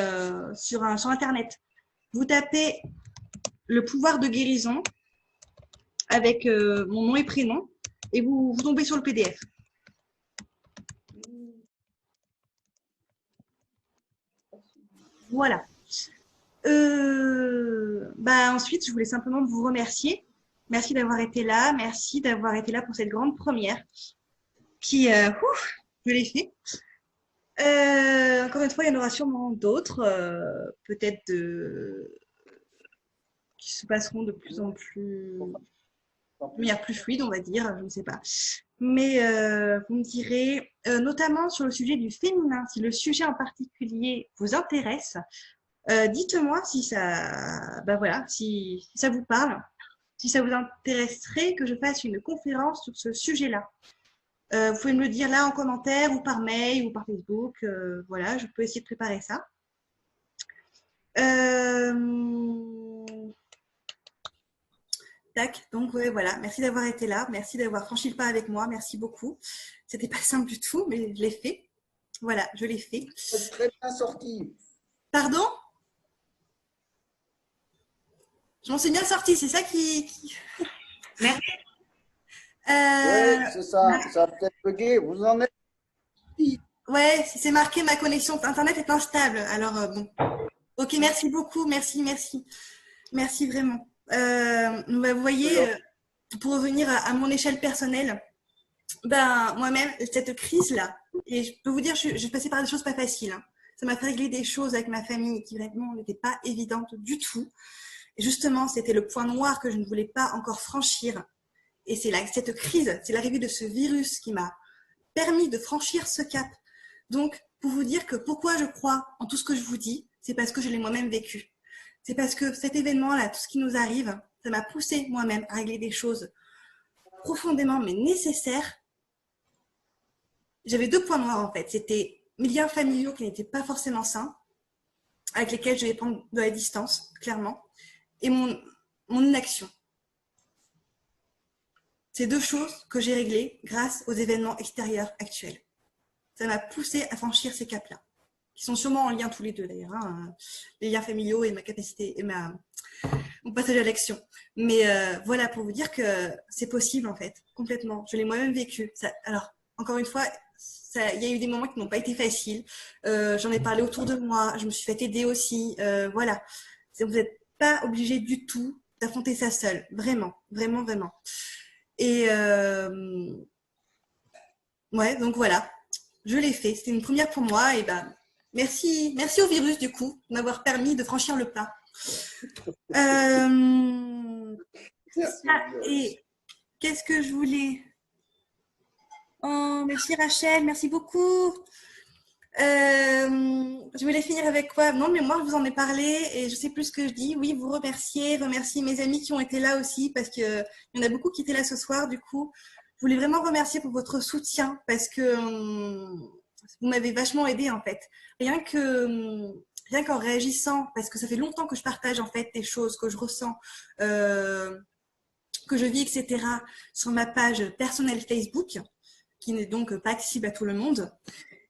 sur Internet. Vous tapez le pouvoir de guérison avec mon nom et prénom et vous tombez sur le PDF. Voilà. Ensuite, je voulais simplement vous remercier. Merci d'avoir été là. Merci d'avoir été là pour cette grande première qui, je l'ai fait. Encore une fois, il y en aura sûrement d'autres, peut-être qui se passeront de plus en plus, de manière plus fluide, on va dire, je ne sais pas. Mais vous me direz, notamment sur le sujet du féminin, si le sujet en particulier vous intéresse, dites-moi si ça, si ça vous parle, si ça vous intéresserait que je fasse une conférence sur ce sujet-là. Vous pouvez me le dire là en commentaire ou par mail ou par Facebook. Voilà, je peux essayer de préparer ça. Tac, donc ouais, voilà. Merci d'avoir été là. Merci d'avoir franchi le pas avec moi. Merci beaucoup. C'était pas simple du tout, mais je l'ai fait. Voilà, je l'ai fait. C'est très bien sorti. Pardon? Je m'en suis bien sortie, c'est ça qui... Merci. Oui, c'est ça. Ça a peut-être bugué. Vous en êtes. Ouais, c'est marqué ma connexion Internet est instable. Alors, bon. Ok, merci beaucoup. Merci, merci. Merci vraiment. Vous voyez, pour revenir à mon échelle personnelle, moi-même, cette crise-là, et je peux vous dire, je passais par des choses pas faciles. Hein. Ça m'a fait régler des choses avec ma famille qui vraiment n'étaient pas évidentes du tout. Et justement, c'était le point noir que je ne voulais pas encore franchir. Et c'est cette crise, c'est l'arrivée de ce virus qui m'a permis de franchir ce cap. Donc, pour vous dire que pourquoi je crois en tout ce que je vous dis, c'est parce que je l'ai moi-même vécu. C'est parce que cet événement-là, tout ce qui nous arrive, ça m'a poussé moi-même à régler des choses profondément mais nécessaires. J'avais deux points noirs en fait. C'était mes liens familiaux qui n'étaient pas forcément sains, avec lesquels je devais prendre de la distance, clairement, et mon inaction. C'est deux choses que j'ai réglées grâce aux événements extérieurs actuels. Ça m'a poussé à franchir ces caps-là, qui sont sûrement en lien tous les deux d'ailleurs, hein, les liens familiaux et ma capacité et mon passage à l'action. Mais voilà, pour vous dire que c'est possible en fait, complètement. Je l'ai moi-même vécu. Alors, encore une fois, il y a eu des moments qui n'ont pas été faciles. J'en ai parlé autour de moi, je me suis fait aider aussi. Voilà, vous n'êtes pas obligé du tout d'affronter ça seul, vraiment, vraiment, vraiment. Et ouais, donc voilà, je l'ai fait. C'était une première pour moi. Et merci au virus du coup de m'avoir permis de franchir le pas. Et qu'est-ce que je voulais? Oh, merci Rachel, merci beaucoup. Je voulais finir avec quoi? Non, mais moi, je vous en ai parlé et je sais plus ce que je dis. Oui, vous remercier mes amis qui ont été là aussi parce qu'il y en a beaucoup qui étaient là ce soir. Du coup, je voulais vraiment remercier pour votre soutien parce que vous m'avez vachement aidé en fait. Rien qu'en réagissant, parce que ça fait longtemps que je partage en fait des choses que je ressens, que je vis, etc. sur ma page personnelle Facebook, qui n'est donc pas accessible à tout le monde.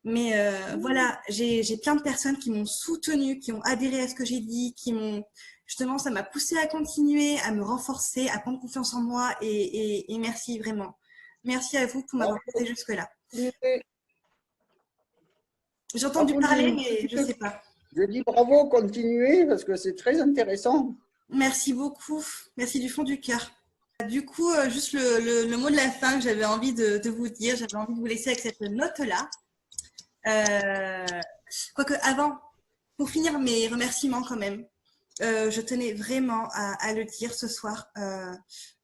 Mais voilà, j'ai plein de personnes qui m'ont soutenue, qui ont adhéré à ce que j'ai dit, qui m'ont justement, ça m'a poussée à continuer, à me renforcer, à prendre confiance en moi et merci vraiment. Merci à vous pour m'avoir porté jusque-là. J'ai entendu parler, mais je ne sais pas. Je dis bravo, continuez parce que c'est très intéressant. Merci beaucoup. Merci du fond du cœur. Du coup, juste le mot de la fin que j'avais envie de vous dire, j'avais envie de vous laisser avec cette note-là. Quoique avant, pour finir mes remerciements quand même, je tenais vraiment à le dire ce soir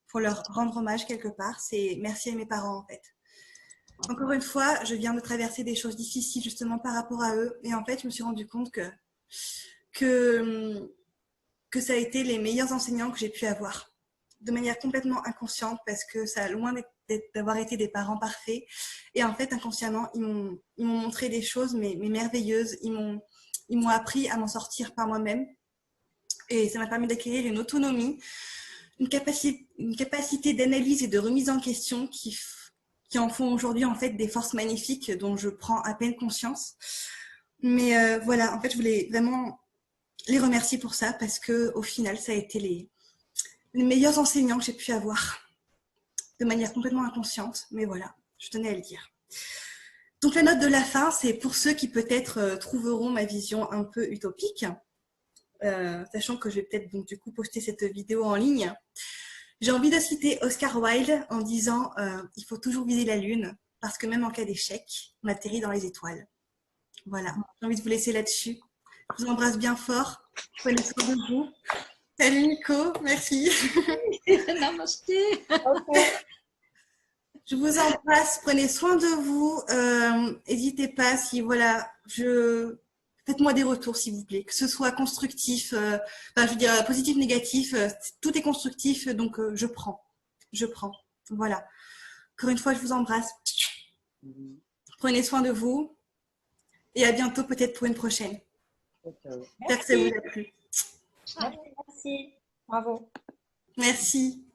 pour leur rendre hommage quelque part. C'est merci à mes parents en fait. Encore une fois, je viens de traverser des choses difficiles justement par rapport à eux et en fait, je me suis rendu compte que ça a été les meilleurs enseignants que j'ai pu avoir. de manière complètement inconsciente parce que ça a loin d'avoir été des parents parfaits. Et en fait, inconsciemment, ils m'ont montré des choses mais merveilleuses. Ils m'ont appris à m'en sortir par moi-même. Et ça m'a permis d'acquérir une autonomie, une capacité d'analyse et de remise en question qui en font aujourd'hui en fait des forces magnifiques dont je prends à peine conscience. Mais voilà, en fait, je voulais vraiment les remercier pour ça parce que au final, ça a été les meilleurs enseignants que j'ai pu avoir de manière complètement inconsciente. Mais voilà, je tenais à le dire. Donc la note de la fin, c'est pour ceux qui peut-être trouveront ma vision un peu utopique, sachant que je vais peut-être donc du coup poster cette vidéo en ligne. J'ai envie de citer Oscar Wilde en disant il faut toujours viser la lune parce que même en cas d'échec, on atterrit dans les étoiles. Voilà, j'ai envie de vous laisser là-dessus. Je vous embrasse bien fort. Prenez soin de vous. Salut Nico, merci. Namasté. Ok. Je vous embrasse, prenez soin de vous. N'hésitez pas si voilà, faites-moi des retours s'il vous plaît, que ce soit constructif, enfin je veux dire positif, négatif, tout est constructif, donc je prends. Voilà. Encore une fois, je vous embrasse. Prenez soin de vous et à bientôt peut-être pour une prochaine. J'espère que ça vous a plu. Merci. Bravo. Merci.